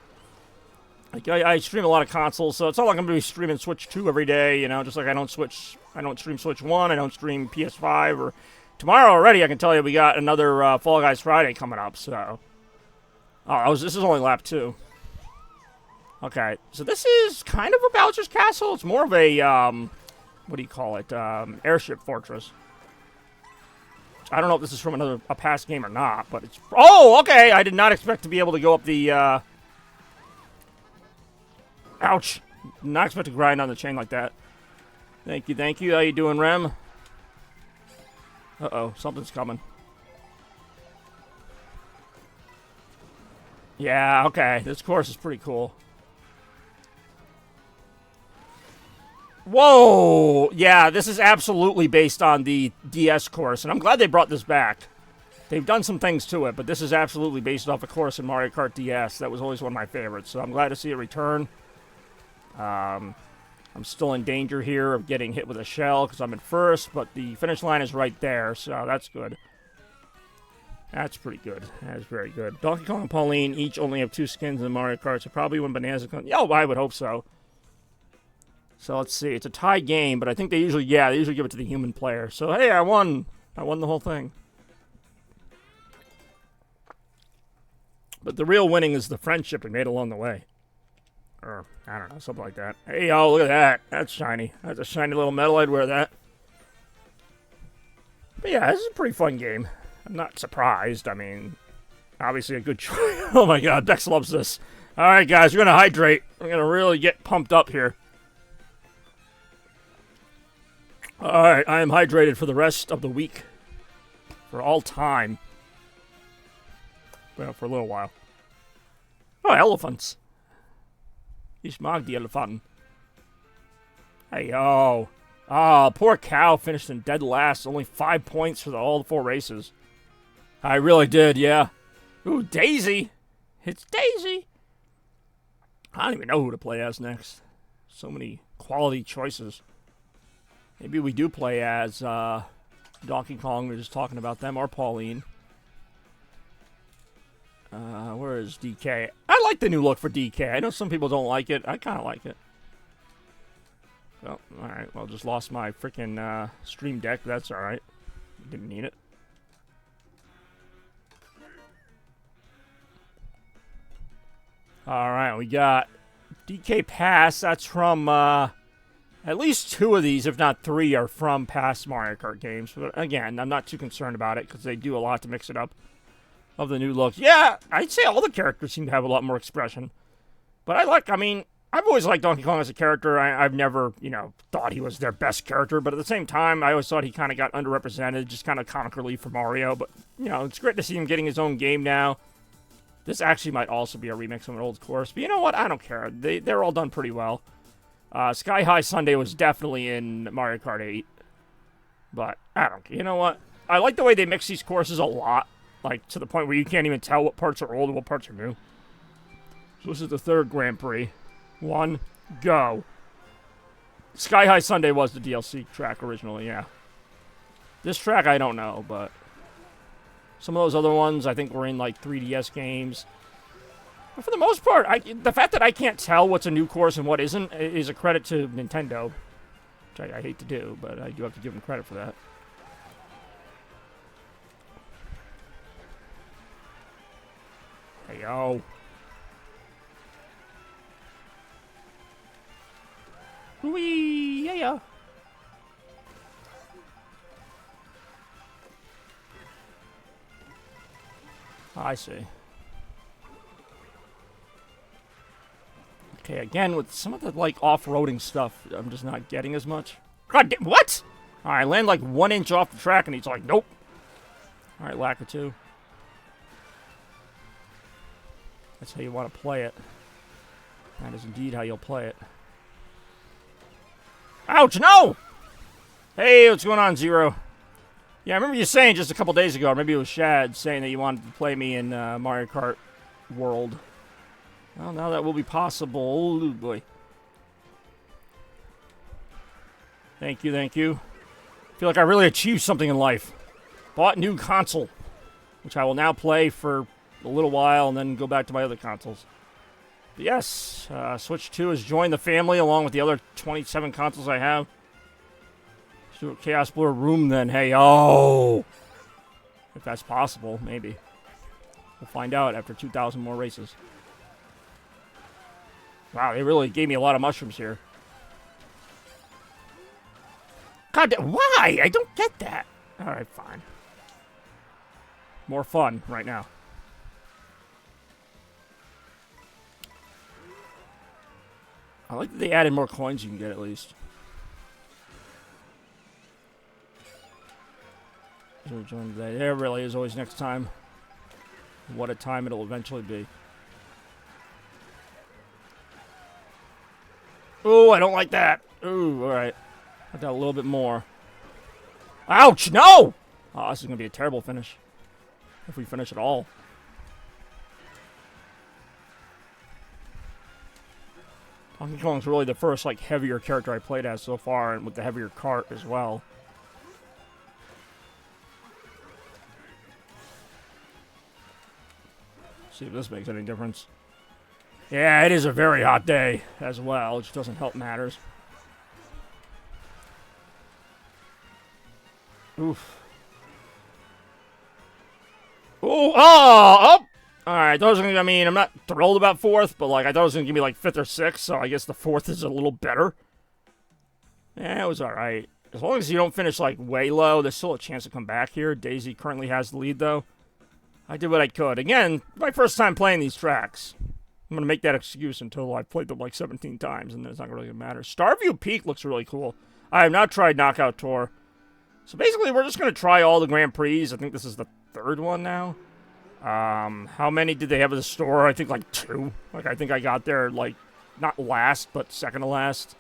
Like, I stream a lot of consoles, so it's not like I'm going to be streaming Switch 2 every day, you know, just like I don't stream Switch 1, I don't stream PS5, or tomorrow already, I can tell you, we got another Fall Guys Friday coming up, so. Oh, this is only lap 2. Okay, so this is kind of a Bowser's Castle. It's more of a, what do you call it, airship fortress. I don't know if this is from a past game or not, but it's... Oh, okay, I did not expect to be able to go up the, Ouch. Did not expect to grind on the chain like that. Thank you, thank you. How you doing, Rem? Uh-oh, something's coming. Yeah, okay. This course is pretty cool. Whoa! Yeah, this is absolutely based on the DS course, and I'm glad they brought this back. They've done some things to it, but this is absolutely based off a course in Mario Kart DS. That was always one of my favorites, so I'm glad to see it return. I'm still in danger here of getting hit with a shell because I'm in first, but the finish line is right there, so that's good. That's pretty good. That is very good. Donkey Kong and Pauline each only have 2 skins in the Mario Kart, so probably when Bananas come... Oh, I would hope so. So let's see. It's a tie game, but I think they usually give it to the human player. So hey, I won. I won the whole thing. But the real winning is the friendship we made along the way. Or, I don't know, something like that. Hey, oh, look at that. That's shiny. That's a shiny little medal. I'd wear that. But yeah, this is a pretty fun game. I'm not surprised. I mean, obviously a good choice. Oh my god, Bex loves this. Alright guys, we're going to hydrate. We're going to really get pumped up here. Alright, I am hydrated for the rest of the week. For all time. Well, for a little while. Oh, elephants. Ich mag die Elefanten. Hey, yo. Oh, poor cow finished in dead last. Only 5 points for all 4 races. I really did, yeah. Ooh, Daisy. It's Daisy. I don't even know who to play as next. So many quality choices. Maybe we do play as Donkey Kong. We are just talking about them. Or Pauline. Where is DK? I like the new look for DK. I know some people don't like it. I kind of like it. Oh, alright. Well, just lost my freaking Stream Deck. That's alright. Didn't need it. Alright, we got DK Pass. That's from, at least 2 of these, if not 3, are from past Mario Kart games. But again, I'm not too concerned about it, because they do a lot to mix it up of the new looks. Yeah, I'd say all the characters seem to have a lot more expression. But I mean, I've always liked Donkey Kong as a character. I've never, you know, thought he was their best character. But at the same time, I always thought he kind of got underrepresented, just kind of comic relief for Mario. But, you know, it's great to see him getting his own game now. This actually might also be a remix of an old course. But you know what? I don't care. They're all done pretty well. Sky High Sunday was definitely in Mario Kart 8. But I don't care. You know what? I like the way they mix these courses a lot, like to the point where you can't even tell what parts are old and what parts are new. So this is the third Grand Prix. 1, go. Sky High Sunday was the DLC track originally, yeah. This track I don't know, but some of those other ones I think were in like 3DS games. But for the most part, the fact that I can't tell what's a new course and what isn't is a credit to Nintendo. Which I hate to do, but I do have to give them credit for that. Hey, yo. Whee! Yeah, yeah. I see. Okay, again, with some of the, like, off-roading stuff, I'm just not getting as much. God damn, what? Alright, I land, like, 1 inch off the track, and he's like, nope. Alright, Lacquer 2. That's how you want to play it. That is indeed how you'll play it. Ouch, no! Hey, what's going on, Zero? Yeah, I remember you saying just a couple days ago, or maybe it was Shad, saying that you wanted to play me in Mario Kart World. Well, now that will be possible. Oh, boy. Thank you, thank you. I feel like I really achieved something in life. Bought a new console, which I will now play for a little while and then go back to my other consoles. But yes, Switch 2 has joined the family along with the other 27 consoles I have. Let's do a Chaos Blur room then. Hey, oh! If that's possible, maybe. We'll find out after 2,000 more races. Wow, they really gave me a lot of mushrooms here. God, why? I don't get that. Alright, fine. More fun right now. I like that they added more coins you can get at least. There really is always next time. What a time it'll eventually be. Ooh, I don't like that. Ooh, alright. I got a little bit more. Ouch, no! Oh, this is going to be a terrible finish. If we finish at all. Donkey Kong's really the first, like, heavier character I played as so far, and with the heavier cart as well. See if this makes any difference. Yeah, it is a very hot day as well, which doesn't help matters. Oof. Ooh, oh! Alright, those are gonna, I mean, I'm not thrilled about 4th, but like, I thought it was gonna give me like 5th or 6th, so I guess the 4th is a little better. Yeah, it was alright. As long as you don't finish like way low, there's still a chance to come back here. Daisy currently has the lead though. I did what I could. Again, my first time playing these tracks. I'm gonna make that excuse until I've played them like 17 times, and then it's not really gonna matter. Starview Peak looks really cool. I have not tried Knockout Tour. So basically, we're just gonna try all the Grand Prix. I think this is the 3rd one now. How many did they have at the store? I think like 2. Like, I think I got there, like, not last, but second to last.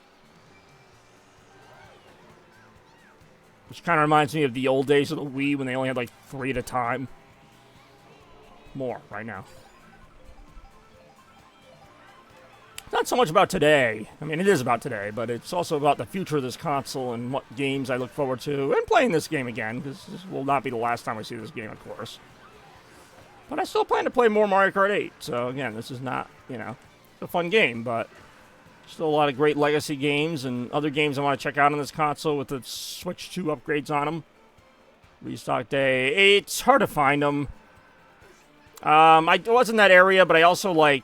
Which kind of reminds me of the old days of the Wii when they only had like 3 at a time. More right now. Not so much about today. I mean, it is about today, but it's also about the future of this console and what games I look forward to. And playing this game again, because this will not be the last time I see this game, of course. But I still plan to play more Mario Kart 8. So, again, this is not, you know, it's a fun game, but still a lot of great legacy games and other games I want to check out on this console with the Switch 2 upgrades on them. Restock Day. It's hard to find them. I was in that area, but I also, I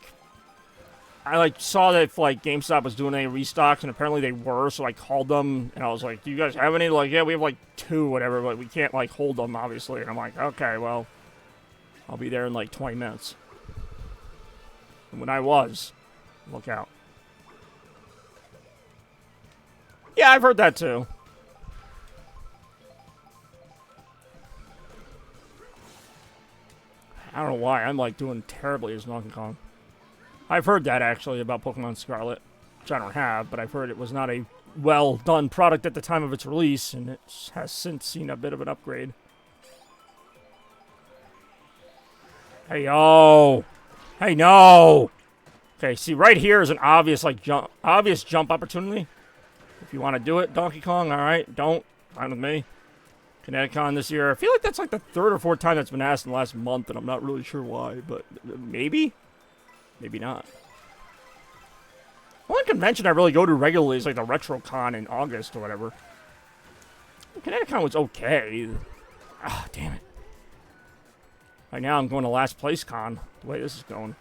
saw that if, GameStop was doing any restocks, and apparently they were, so I called them, and I was like, do you guys have any? Like, yeah, we have, 2, whatever, but we can't, hold them, obviously. And I'm like, okay, well, I'll be there in, 20 minutes. And when I was, look out. Yeah, I've heard that, too. I don't know why, I'm, doing terribly as Donkey Kong. I've heard that, actually, about Pokemon Scarlet, which I don't have, but I've heard it was not a well-done product at the time of its release, and it has since seen a bit of an upgrade. Hey, yo. Hey, no. Okay, see, right here is an obvious, like, jump opportunity. If you want to do it, Donkey Kong, all right. Don't. Fine with me. Kineticon this year. I feel like that's like the third or fourth time that's been asked in the last month, and I'm not really sure why, but maybe? Maybe not. One convention I really go to regularly is like the RetroCon in August or whatever. Kineticon was okay. Ah, damn it. Right now I'm going to last place con, the way this is going.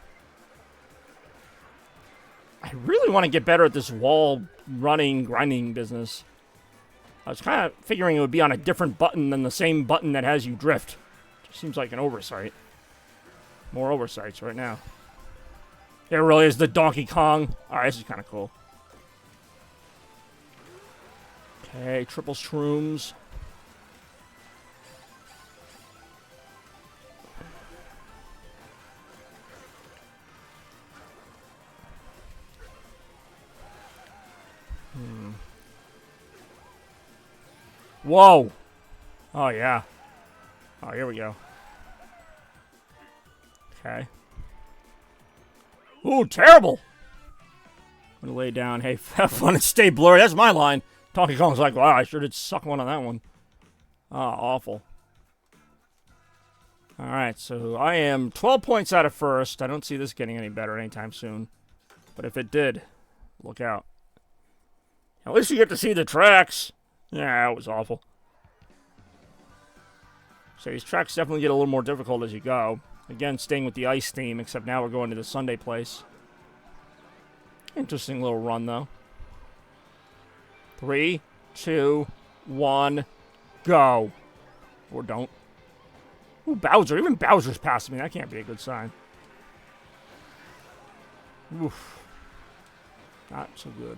I really want to get better at this wall running, grinding business. I was kind of figuring it would be on a different button than the same button that has you drift. Just seems like an oversight. More oversights right now. There really is the Donkey Kong. Alright, this is kind of cool. Okay, triple shrooms. Whoa! Oh, yeah. Oh, here we go. Okay. Ooh, terrible! I'm gonna lay down. Hey, have fun and stay blurry. That's my line. Donkey Kong's like, wow, I sure did suck one on that one. Oh, awful. Alright, so I am 12 points out of first. I don't see this getting any better anytime soon. But if it did, look out. At least you get to see the tracks. Yeah, that was awful. So these tracks definitely get a little more difficult as you go. Again, staying with the ice theme, except now we're going to the Sunday place. Interesting little run, though. 3, 2, 1, go. Or don't. Ooh, Bowser. Even Bowser's passing me. That can't be a good sign. Oof. Not so good.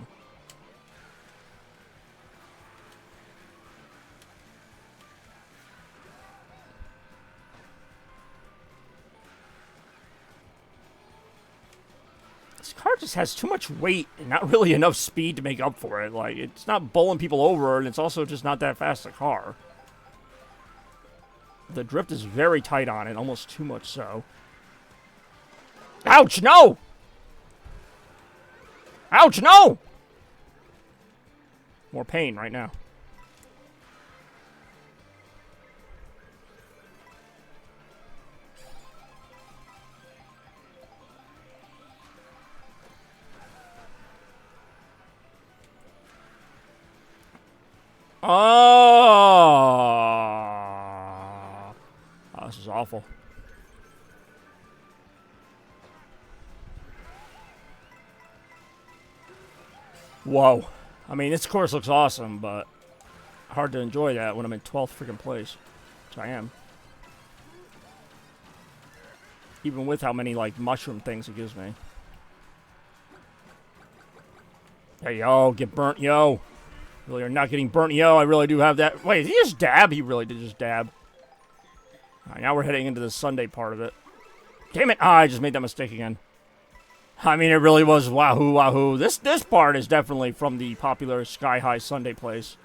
This car just has too much weight and not really enough speed to make up for it. Like, it's not bowling people over, and it's also just not that fast a car. The drift is very tight on it, almost too much so. Ouch, no! Ouch, no! More pain right now. Oh, this is awful. Whoa. I mean, this course looks awesome, but hard to enjoy that when I'm in 12th freaking place. Which I am. Even with how many, like, mushroom things it gives me. Hey, yo, get burnt, yo. Really are not getting burnt, yo. I really do have that. Wait, did he just dab? He really did just dab. Alright, now we're heading into the Sunday part of it. Damn it! Ah, I just made that mistake again. I mean, it really was wahoo, wahoo. This part is definitely from the popular Sky High Sunday place.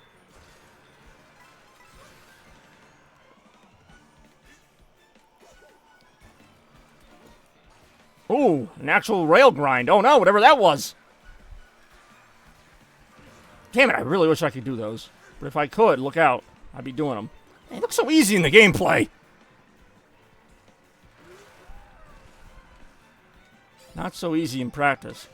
Ooh, an actual rail grind. Oh no, whatever that was. Damn it, I really wish I could do those. But if I could, look out. I'd be doing them. It looks so easy in the gameplay. Not so easy in practice.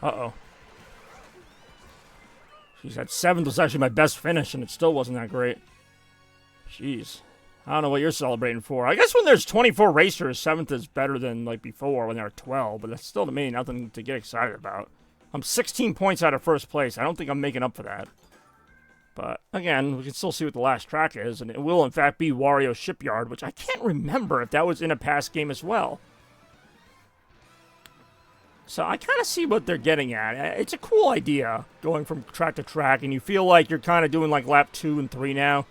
Uh-oh. Jeez, that 7th was actually my best finish, and it still wasn't that great. Jeez. I don't know what you're celebrating for. I guess when there's 24 racers, 7th is better than, like, before when there were 12, but that's still, to me, nothing to get excited about. I'm 16 points out of first place. I don't think I'm making up for that. But, again, we can still see what the last track is, and it will, in fact, be Wario Shipyard, which I can't remember if that was in a past game as well. So I kind of see what they're getting at. It's a cool idea, going from track to track, and you feel like you're kind of doing like lap 2 and 3 now.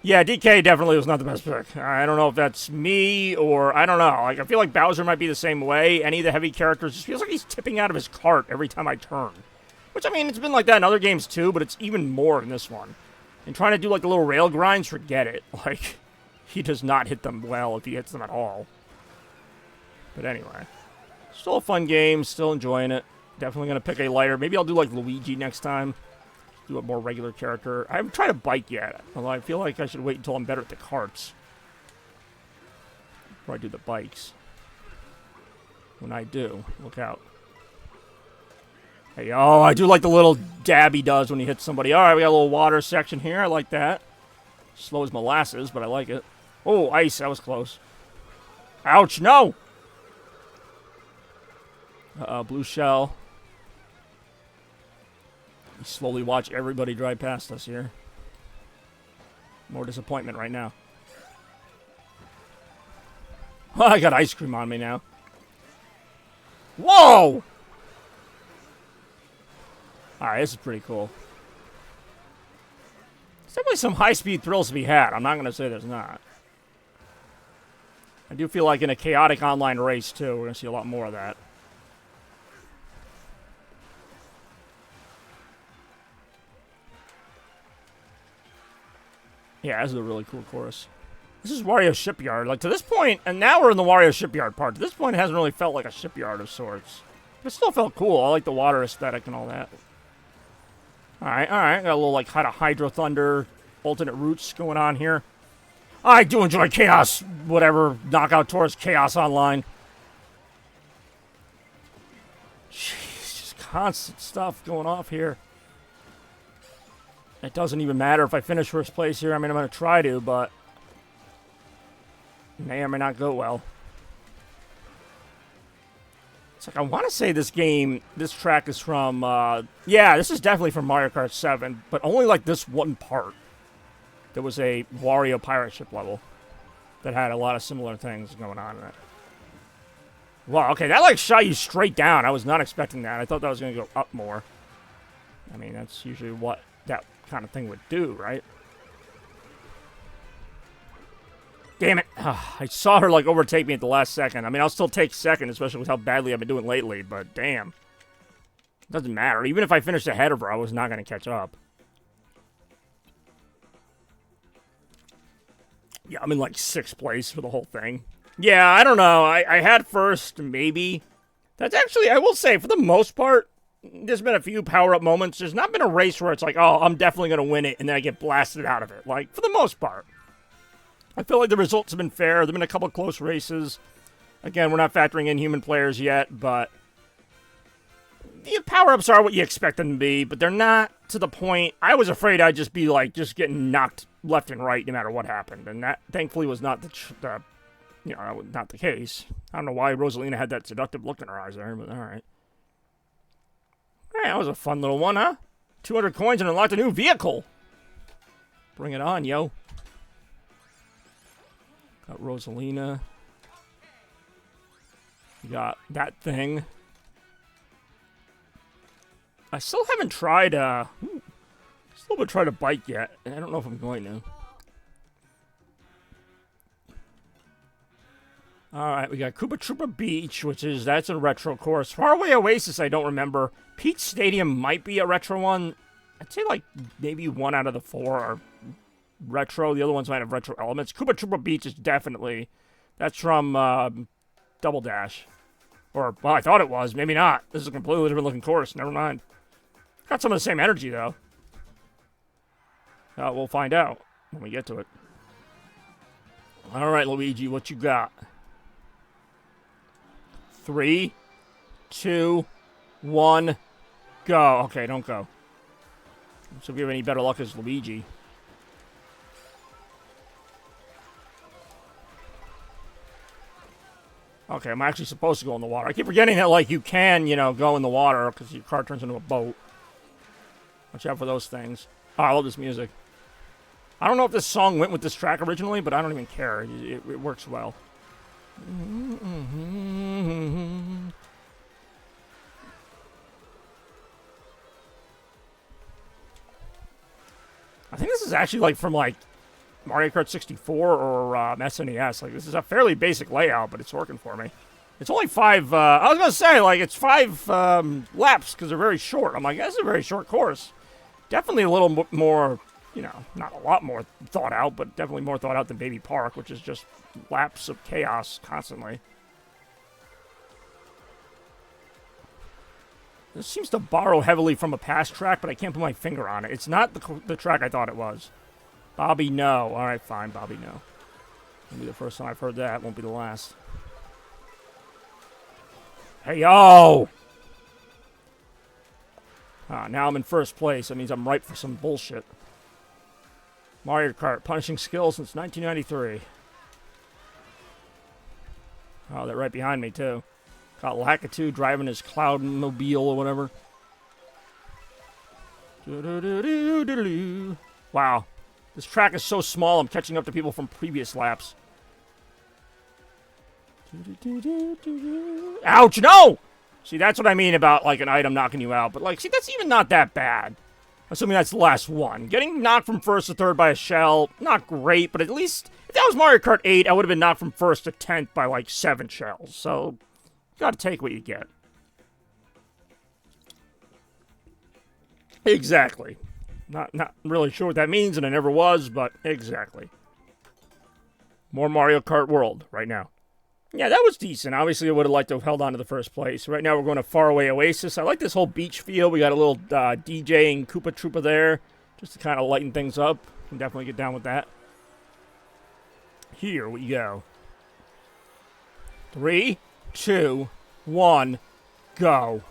Yeah, DK definitely was not the best pick. I don't know if that's me or I don't know. Like I feel like Bowser might be the same way. Any of the heavy characters just feels like he's tipping out of his cart every time I turn. Which I mean, it's been like that in other games too, but it's even more in this one. And trying to do like the little rail grinds, forget it. Like he does not hit them well if he hits them at all. But anyway, still a fun game. Still enjoying it. Definitely gonna pick a lighter. Maybe I'll do like Luigi next time. Do a more regular character. I haven't tried a bike yet, although I feel like I should wait until I'm better at the carts before I do the bikes. When I do, look out. Hey, oh, I do like the little dab he does when he hits somebody. All right, we got a little water section here. I like that. Slow as molasses, but I like it. Oh, ice. That was close. Ouch, no! Blue shell. Slowly watch everybody drive past us here. More disappointment right now. Oh, I got ice cream on me now. Whoa! Alright, this is pretty cool. There's definitely some high-speed thrills to be had. I'm not going to say there's not. I do feel like in a chaotic online race, too, we're going to see a lot more of that. Yeah, this is a really cool course. This is Wario Shipyard. Like, to this point, and now we're in the Wario Shipyard part. To this point, it hasn't really felt like a shipyard of sorts. But it still felt cool. I like the water aesthetic and all that. Alright. Got a little, like, kind of Hydro Thunder, alternate routes going on here. I do enjoy Chaos, whatever, Knockout Tours, Chaos Online. Jeez, just constant stuff going off here. It doesn't even matter if I finish first place here. I mean, I'm going to try to, but it may or may not go well. It's like, I want to say this track is from, yeah, this is definitely from Mario Kart 7, but only like this one part. There was a Wario pirate ship level that had a lot of similar things going on in it. Wow, okay, that like shot you straight down. I was not expecting that. I thought that was going to go up more. I mean, that's usually what that kind of thing would do, right? Damn it. I saw her, like, overtake me at the last second. I mean, I'll still take second, especially with how badly I've been doing lately, but damn. It doesn't matter. Even if I finished ahead of her, I was not going to catch up. Yeah, I'm in, like, 6th place for the whole thing. Yeah, I don't know. I had first, maybe. That's actually, I will say, for the most part, there's been a few power-up moments. There's not been a race where it's like, oh, I'm definitely going to win it, and then I get blasted out of it. Like, for the most part. I feel like the results have been fair. There have been a couple close races. Again, we're not factoring in human players yet, but the power-ups are what you expect them to be, but they're not to the point. I was afraid I'd just be, like, just getting knocked left and right no matter what happened, and that, thankfully, was not the not the case. I don't know why Rosalina had that seductive look in her eyes there, but all right. Hey, that was a fun little one, huh? 200 coins and unlocked a new vehicle. Bring it on, yo. Got Rosalina. You got that thing. I still haven't tried, still haven't tried a bike yet, and I don't know if I'm going to. Alright, we got Koopa Troopa Beach, that's a retro course. Faraway Oasis, I don't remember. Peach Stadium might be a retro one. I'd say, like, maybe 1 out of the 4 are retro. The other ones might have retro elements. Koopa Troopa Beach is definitely... That's from, Double Dash. Or, well, I thought it was. Maybe not. This is a completely different looking course. Never mind. Got some of the same energy, though. We'll find out when we get to it. Alright, Luigi, what you got? 3, 2, 1, go. Okay, don't go. So if you have any better luck as Luigi. Okay, I'm actually supposed to go in the water. I keep forgetting that, like, you can, go in the water because your car turns into a boat. Watch out for those things. Oh, I love this music. I don't know if this song went with this track originally, but I don't even care. It works well. I think this is actually, like, from, like, Mario Kart 64 or SNES. Like, this is a fairly basic layout, but it's working for me. It's only 5, I was gonna say, like, it's 5 laps, because they're very short. I'm like, that's a very short course. Definitely a little more, you know, not a lot more thought out, but definitely more thought out than Baby Park, which is just laps of chaos constantly. This seems to borrow heavily from a past track, but I can't put my finger on it. It's not the track I thought it was. Bobby, no. All right, fine, Bobby, no. Won't be the first time I've heard that. Won't be the last. Hey, yo! Now I'm in first place. That means I'm ripe for some bullshit. Mario Kart, punishing skill since 1993. Oh, they're right behind me, too. Got Lakitu driving his Cloud Mobile or whatever. Wow. This track is so small, I'm catching up to people from previous laps. Ouch, no! See, that's what I mean about, like, an item knocking you out. But, like, see, that's even not that bad. Assuming that's the last one. Getting knocked from first to third by a shell, not great, but at least, if that was Mario Kart 8, I would have been knocked from first to 10th by, like, 7 shells. So, gotta take what you get. Exactly. Not really sure what that means, and I never was, but exactly. More Mario Kart World right now. Yeah, that was decent. Obviously, I would have liked to have held on to the first place. Right now, we're going to Faraway Oasis. I like this whole beach feel. We got a little DJing Koopa Troopa there, just to kind of lighten things up. Can definitely get down with that. Here we go. 3, 2, 1, go.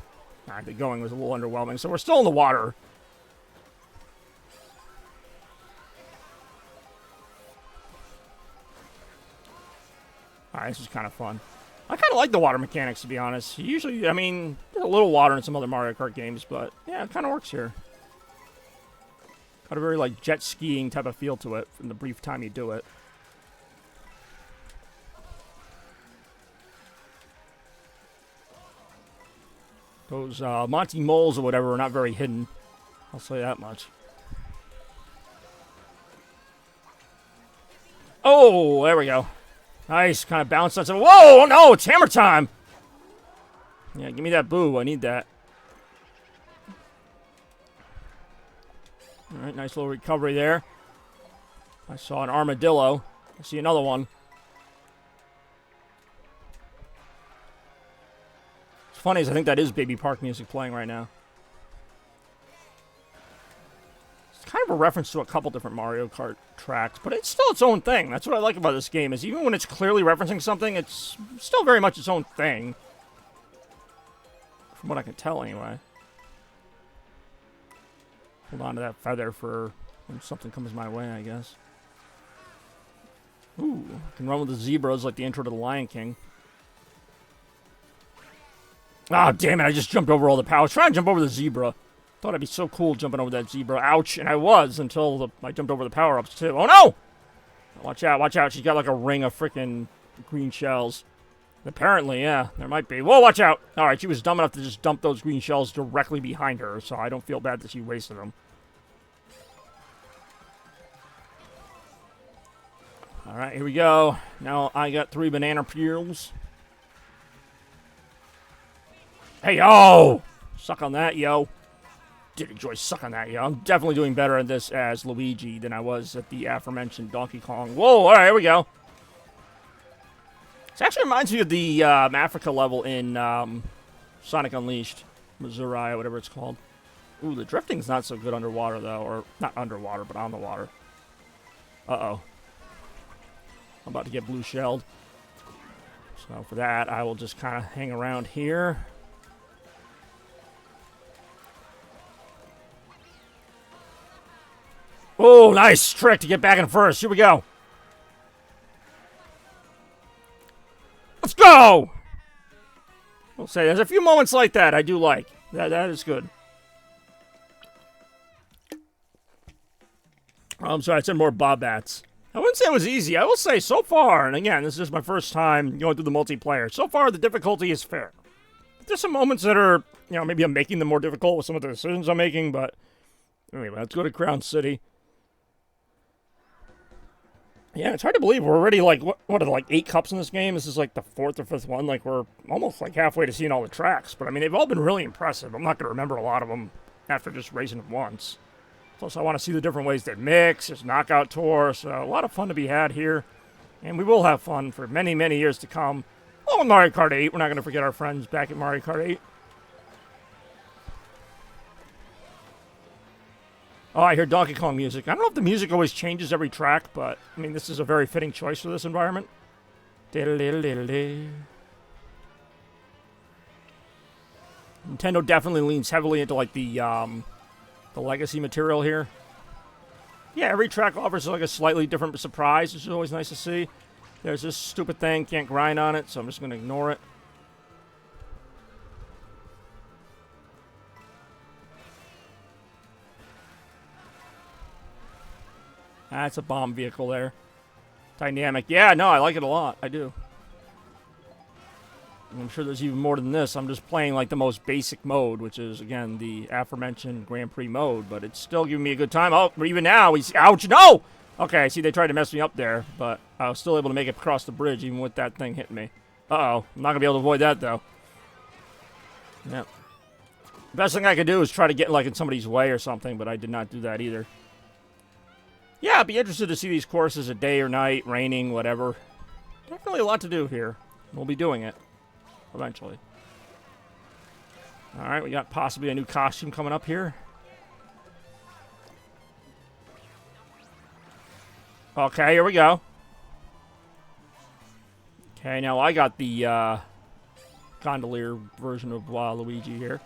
Alright, the going was a little underwhelming, so we're still in the water. Alright, this is kind of fun. I kind of like the water mechanics, to be honest. Usually, I mean, there's a little water in some other Mario Kart games, but yeah, it kind of works here. Got a very, like, jet skiing type of feel to it from the brief time you do it. Those Monty Moles or whatever are not very hidden. I'll say that much. Oh, there we go. Nice, kind of bounced on some. Whoa, no, it's hammer time. Yeah, give me that boo. I need that. All right, nice little recovery there. I saw an armadillo. I see another one. What's funny is I think that is Baby Park music playing right now. It's kind of a reference to a couple different Mario Kart tracks, but it's still its own thing. That's what I like about this game, is even when it's clearly referencing something, it's still very much its own thing. From what I can tell, anyway. Hold on to that feather for when something comes my way, I guess. Ooh, I can run with the zebras like the intro to The Lion King. Ah, damn it, I just jumped over all the power. I was trying to jump over the zebra. Thought I'd be so cool jumping over that zebra. Ouch, and I was until I jumped over the power-ups, too. Oh, no! Watch out, watch out. She's got like a ring of freaking green shells. Apparently, yeah, there might be. Whoa, watch out! Alright, she was dumb enough to just dump those green shells directly behind her, so I don't feel bad that she wasted them. Alright, here we go. Now I got 3 banana peels. Hey, yo! Suck on that, yo. Did enjoy sucking that, yo. I'm definitely doing better at this as Luigi than I was at the aforementioned Donkey Kong. Whoa, alright, here we go. This actually reminds me of the Africa level in Sonic Unleashed. Missouri, whatever it's called. Ooh, the drifting's not so good underwater, though. Or, not underwater, but on the water. Uh-oh. I'm about to get blue shelled. So for that, I will just kind of hang around here. Oh, nice trick to get back in first. Here we go. Let's go! I'll say, there's a few moments like that I do like. That is good. I'm sorry, I said more Bob-Bats. I wouldn't say it was easy. I will say, so far, and again, this is just my first time going through the multiplayer, so far the difficulty is fair. There's some moments that are, you know, maybe I'm making them more difficult with some of the decisions I'm making, but anyway, let's go to Crown City. Yeah, it's hard to believe we're already like what are there, like 8 cups in this game? This is like the 4th or 5th one. Like we're almost like halfway to seeing all the tracks. But I mean, they've all been really impressive. I'm not going to remember a lot of them after just racing them once. Plus, I want to see the different ways they mix. There's knockout tour, so a lot of fun to be had here, and we will have fun for many, many years to come. Oh, Mario Kart 8. We're not going to forget our friends back at Mario Kart 8. Oh, I hear Donkey Kong music. I don't know if the music always changes every track, but, I mean, this is a very fitting choice for this environment. Nintendo definitely leans heavily into, like, the legacy material here. Yeah, every track offers, like, a slightly different surprise, which is always nice to see. There's this stupid thing, can't grind on it, so I'm just going to ignore it. That's a bomb vehicle there. Dynamic. Yeah, no, I like it a lot. I do. I'm sure there's even more than this. I'm just playing like the most basic mode, which is, again, the aforementioned Grand Prix mode, but it's still giving me a good time. Oh, even now, he's... Ouch, no! Okay, see, they tried to mess me up there, but I was still able to make it across the bridge, even with that thing hitting me. Uh-oh. I'm not going to be able to avoid that, though. Yep. Best thing I could do is try to get, like, in somebody's way or something, but I did not do that either. Yeah, I'd be interested to see these courses at day or night, raining, whatever. Definitely a lot to do here. We'll be doing it. Eventually. Alright, we got possibly a new costume coming up here. Okay, here we go. Okay, now I got the gondolier version of Luigi here.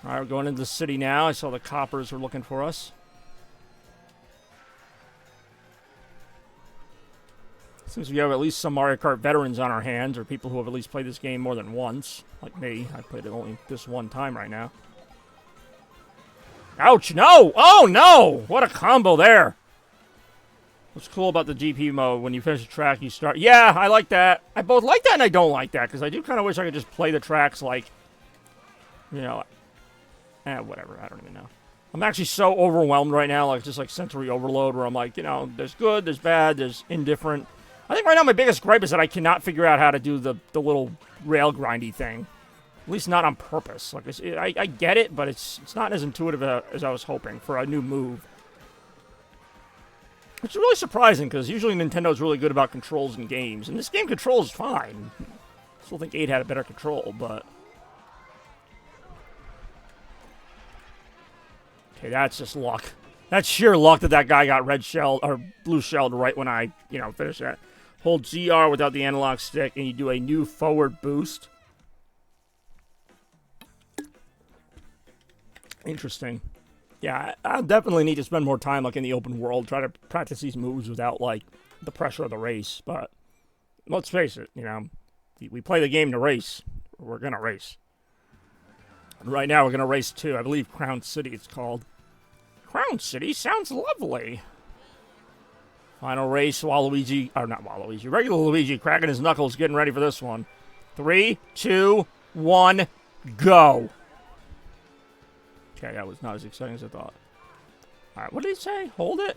Alright, we're going into the city now. I saw the coppers were looking for us. Seems we have at least some Mario Kart veterans on our hands, or people who have at least played this game more than once. Like me. I played it only this one time right now. Ouch, no! Oh, no! What a combo there! What's cool about the GP mode, when you finish a track, you start... Yeah, I like that. I both like that and I don't like that, because I do kind of wish I could just play the tracks like... You know... whatever, I don't even know. I'm actually so overwhelmed right now, like just like sensory overload, where I'm like, you know, there's good, there's bad, there's indifferent. I think right now my biggest gripe is that I cannot figure out how to do the little rail grindy thing. At least not on purpose. Like I get it, but it's not as intuitive as I was hoping for a new move. Which is really surprising, because usually Nintendo's really good about controls in games. And this game controls fine. I still think 8 had a better control, but... Okay, that's just luck. That's sheer luck that that guy got red shelled, or blue shelled right when I, you know, finished that. Hold ZR without the analog stick, and you do a new forward boost. Interesting. Yeah, I definitely need to spend more time, like, in the open world, try to practice these moves without, like, the pressure of the race. But let's face it, you know, we play the game to race. We're gonna race. And right now, we're gonna race to, I believe, Crown City it's called. Crown City sounds lovely. Final race, Waluigi, or not Waluigi, regular Luigi cracking his knuckles, getting ready for this one. 3, 2, 1, go. Okay, that was not as exciting as I thought. Alright, what did he say? Hold it?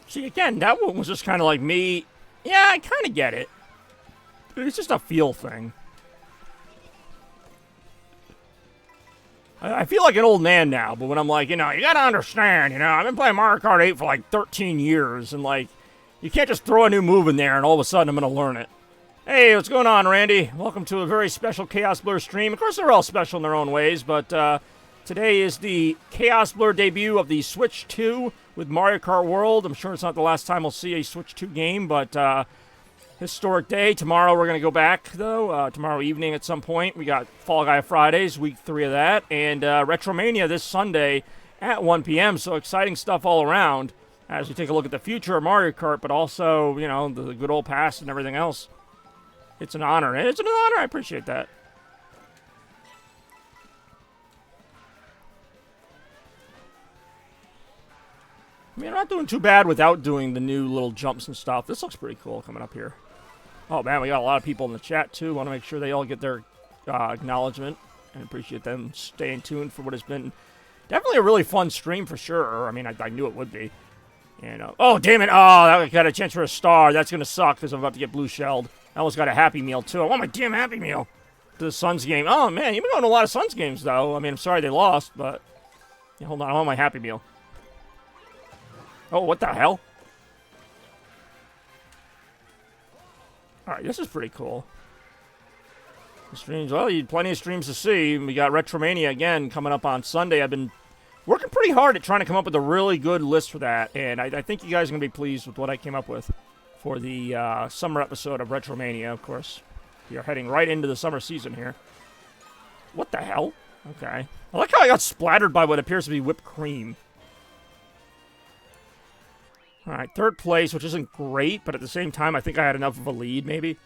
See, again, that one was just kind of like me. Yeah, I kind of get it. It's just a feel thing. I feel like an old man now, but when I'm like, you know, you gotta understand, you know, I've been playing Mario Kart 8 for like 13 years, and like, you can't just throw a new move in there and all of a sudden I'm gonna learn it. Hey, what's going on, Randy? Welcome to a very special Chaos Blur stream. Of course, they're all special in their own ways, but today is the Chaos Blur debut of the Switch 2 with Mario Kart World. I'm sure it's not the last time we'll see a Switch 2 game, but historic day. Tomorrow we're going to go back, though. Tomorrow evening at some point. We got Fall Guy Fridays, week 3 of that, and Retromania this Sunday at 1 p.m., so exciting stuff all around as we take a look at the future of Mario Kart, but also, you know, the good old past and everything else. It's an honor. It's an honor. I appreciate that. I mean, I'm doing too bad without doing the new little jumps and stuff. This looks pretty cool coming up here. Oh, man, we got a lot of people in the chat, too. Want to make sure they all get their acknowledgement. And appreciate them staying tuned for what has been definitely a really fun stream for sure. I mean, I knew it would be. And, oh, damn it. Oh, I got a chance for a star. That's going to suck because I'm about to get blue shelled. I almost got a Happy Meal, too. I want my damn Happy Meal. To the Suns game. Oh, man, you've been going to a lot of Suns games, though. I mean, I'm sorry they lost, but... Yeah, hold on, I want my Happy Meal. Oh, what the hell? Alright, this is pretty cool. The streams, well, you had plenty of streams to see. We got Retromania again coming up on Sunday. I've been working pretty hard at trying to come up with a really good list for that, and I think you guys are going to be pleased with what I came up with for the summer episode of Retromania, of course. We are heading right into the summer season here. What the hell? Okay. I like how I got splattered by what appears to be whipped cream. Alright, third place, which isn't great, but at the same time, I think I had enough of a lead, maybe.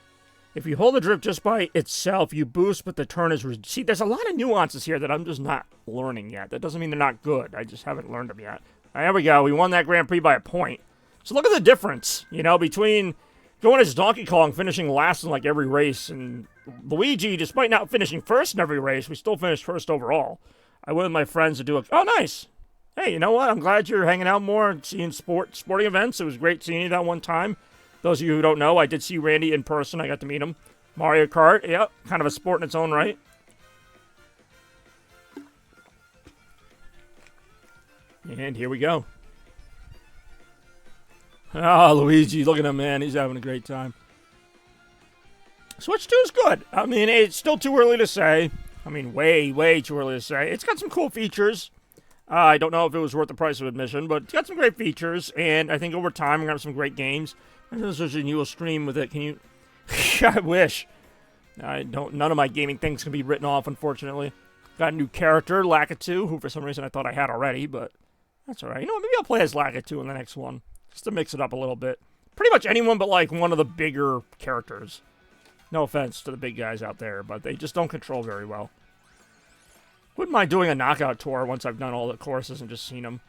If you hold the drift just by itself, you boost, but the turn is... See, there's a lot of nuances here that I'm just not learning yet. That doesn't mean they're not good. I just haven't learned them yet. There we go. We won that Grand Prix by a point. So look at the difference, you know, between going as Donkey Kong, finishing last in, like, every race, and Luigi, despite not finishing first in every race, we still finished first overall. I went with my friends to do a... Oh, nice! Hey, you know what? I'm glad you're hanging out more and seeing sporting events. It was great seeing you that one time. Those of you who don't know, I did see Randy in person. I got to meet him. Mario Kart, yep, kind of a sport in its own right. And here we go. Ah, Luigi, look at him, man. He's having a great time. Switch 2 is good. I mean, it's still too early to say. I mean, way, way too early to say. It's got some cool features. I don't know if it was worth the price of admission, but it's got some great features, and I think over time we're going to have some great games. And there's a new stream with it. Can you... I wish. None of my gaming things can be written off, unfortunately. Got a new character, Lakitu, who for some reason I thought I had already, but that's alright. You know what, maybe I'll play as Lakitu in the next one, just to mix it up a little bit. Pretty much anyone but, like, one of the bigger characters. No offense to the big guys out there, but they just don't control very well. Wouldn't mind doing a knockout tour once I've done all the courses and just seen them.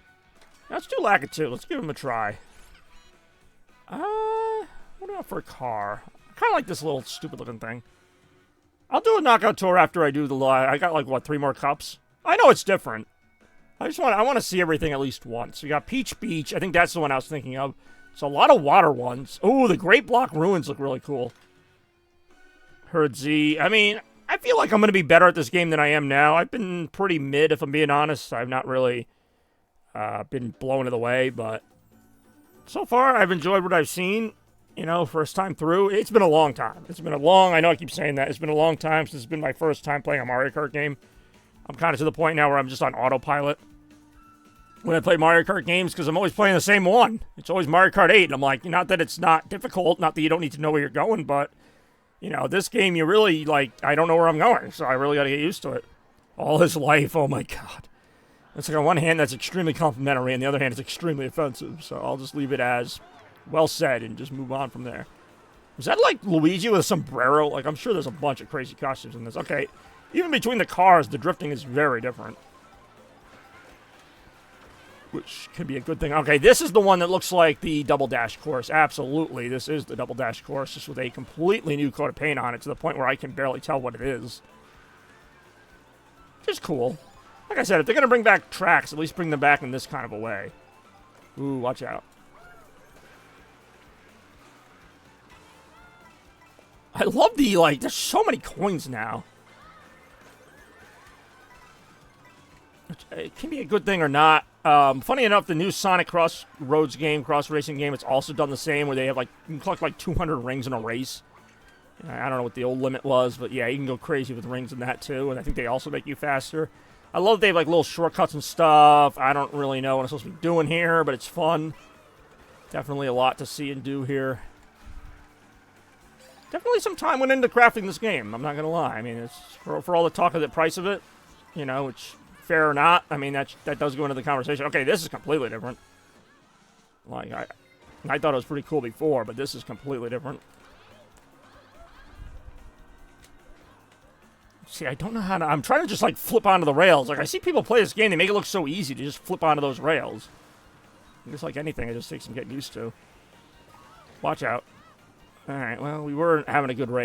Let's do Lakitu. Let's give him a try. What about for a car? I kind of like this little stupid-looking thing. I'll do a knockout tour after I do the... I got, like, what, 3 more cups? I know it's different. I want to see everything at least once. We got Peach Beach. I think that's the one I was thinking of. So a lot of water ones. Ooh, the Great Block Ruins look really cool. Herd Z. I mean... I feel like I'm going to be better at this game than I am now. I've been pretty mid, if I'm being honest. I've not really been blown away, but so far I've enjoyed what I've seen. You know, first time through. It's been a long time. I know I keep saying that. It's been a long time since it's been my first time playing a Mario Kart game. I'm kind of to the point now where I'm just on autopilot when I play Mario Kart games because I'm always playing the same one. It's always Mario Kart 8, and I'm like, not that it's not difficult, not that you don't need to know where you're going, but... You know, this game, you really, like, I don't know where I'm going, so I really got to get used to it. All his life, oh my god. It's like on one hand, that's extremely complimentary, and the other hand, it's extremely offensive, so I'll just leave it as well said and just move on from there. Is that like Luigi with a sombrero? Like, I'm sure there's a bunch of crazy costumes in this. Okay, even between the cars, the drifting is very different. Which could be a good thing. Okay, this is the one that looks like the Double Dash course. Absolutely, this is the Double Dash course, just with a completely new coat of paint on it, to the point where I can barely tell what it is. Which is cool. Like I said, if they're going to bring back tracks, at least bring them back in this kind of a way. Ooh, watch out. I love the, like, there's so many coins now. It can be a good thing or not. Funny enough, the new Sonic Crossroads game, cross racing game, it's also done the same, where they have, like, you can collect, like, 200 rings in a race. I don't know what the old limit was, but yeah, you can go crazy with rings in that, too, and I think they also make you faster. I love that they have, like, little shortcuts and stuff. I don't really know what I'm supposed to be doing here, but it's fun. Definitely a lot to see and do here. Definitely some time went into crafting this game, I'm not going to lie. I mean, it's for all the talk of the price of it, you know, which... Fair or not, I mean, that does go into the conversation. Okay, this is completely different. Like, I thought it was pretty cool before, but this is completely different. See, I don't know how to... I'm trying to just, like, flip onto the rails. Like, I see people play this game, they make it look so easy to just flip onto those rails. Just like anything, it just takes some getting used to. Watch out. Alright, well, we were having a good race.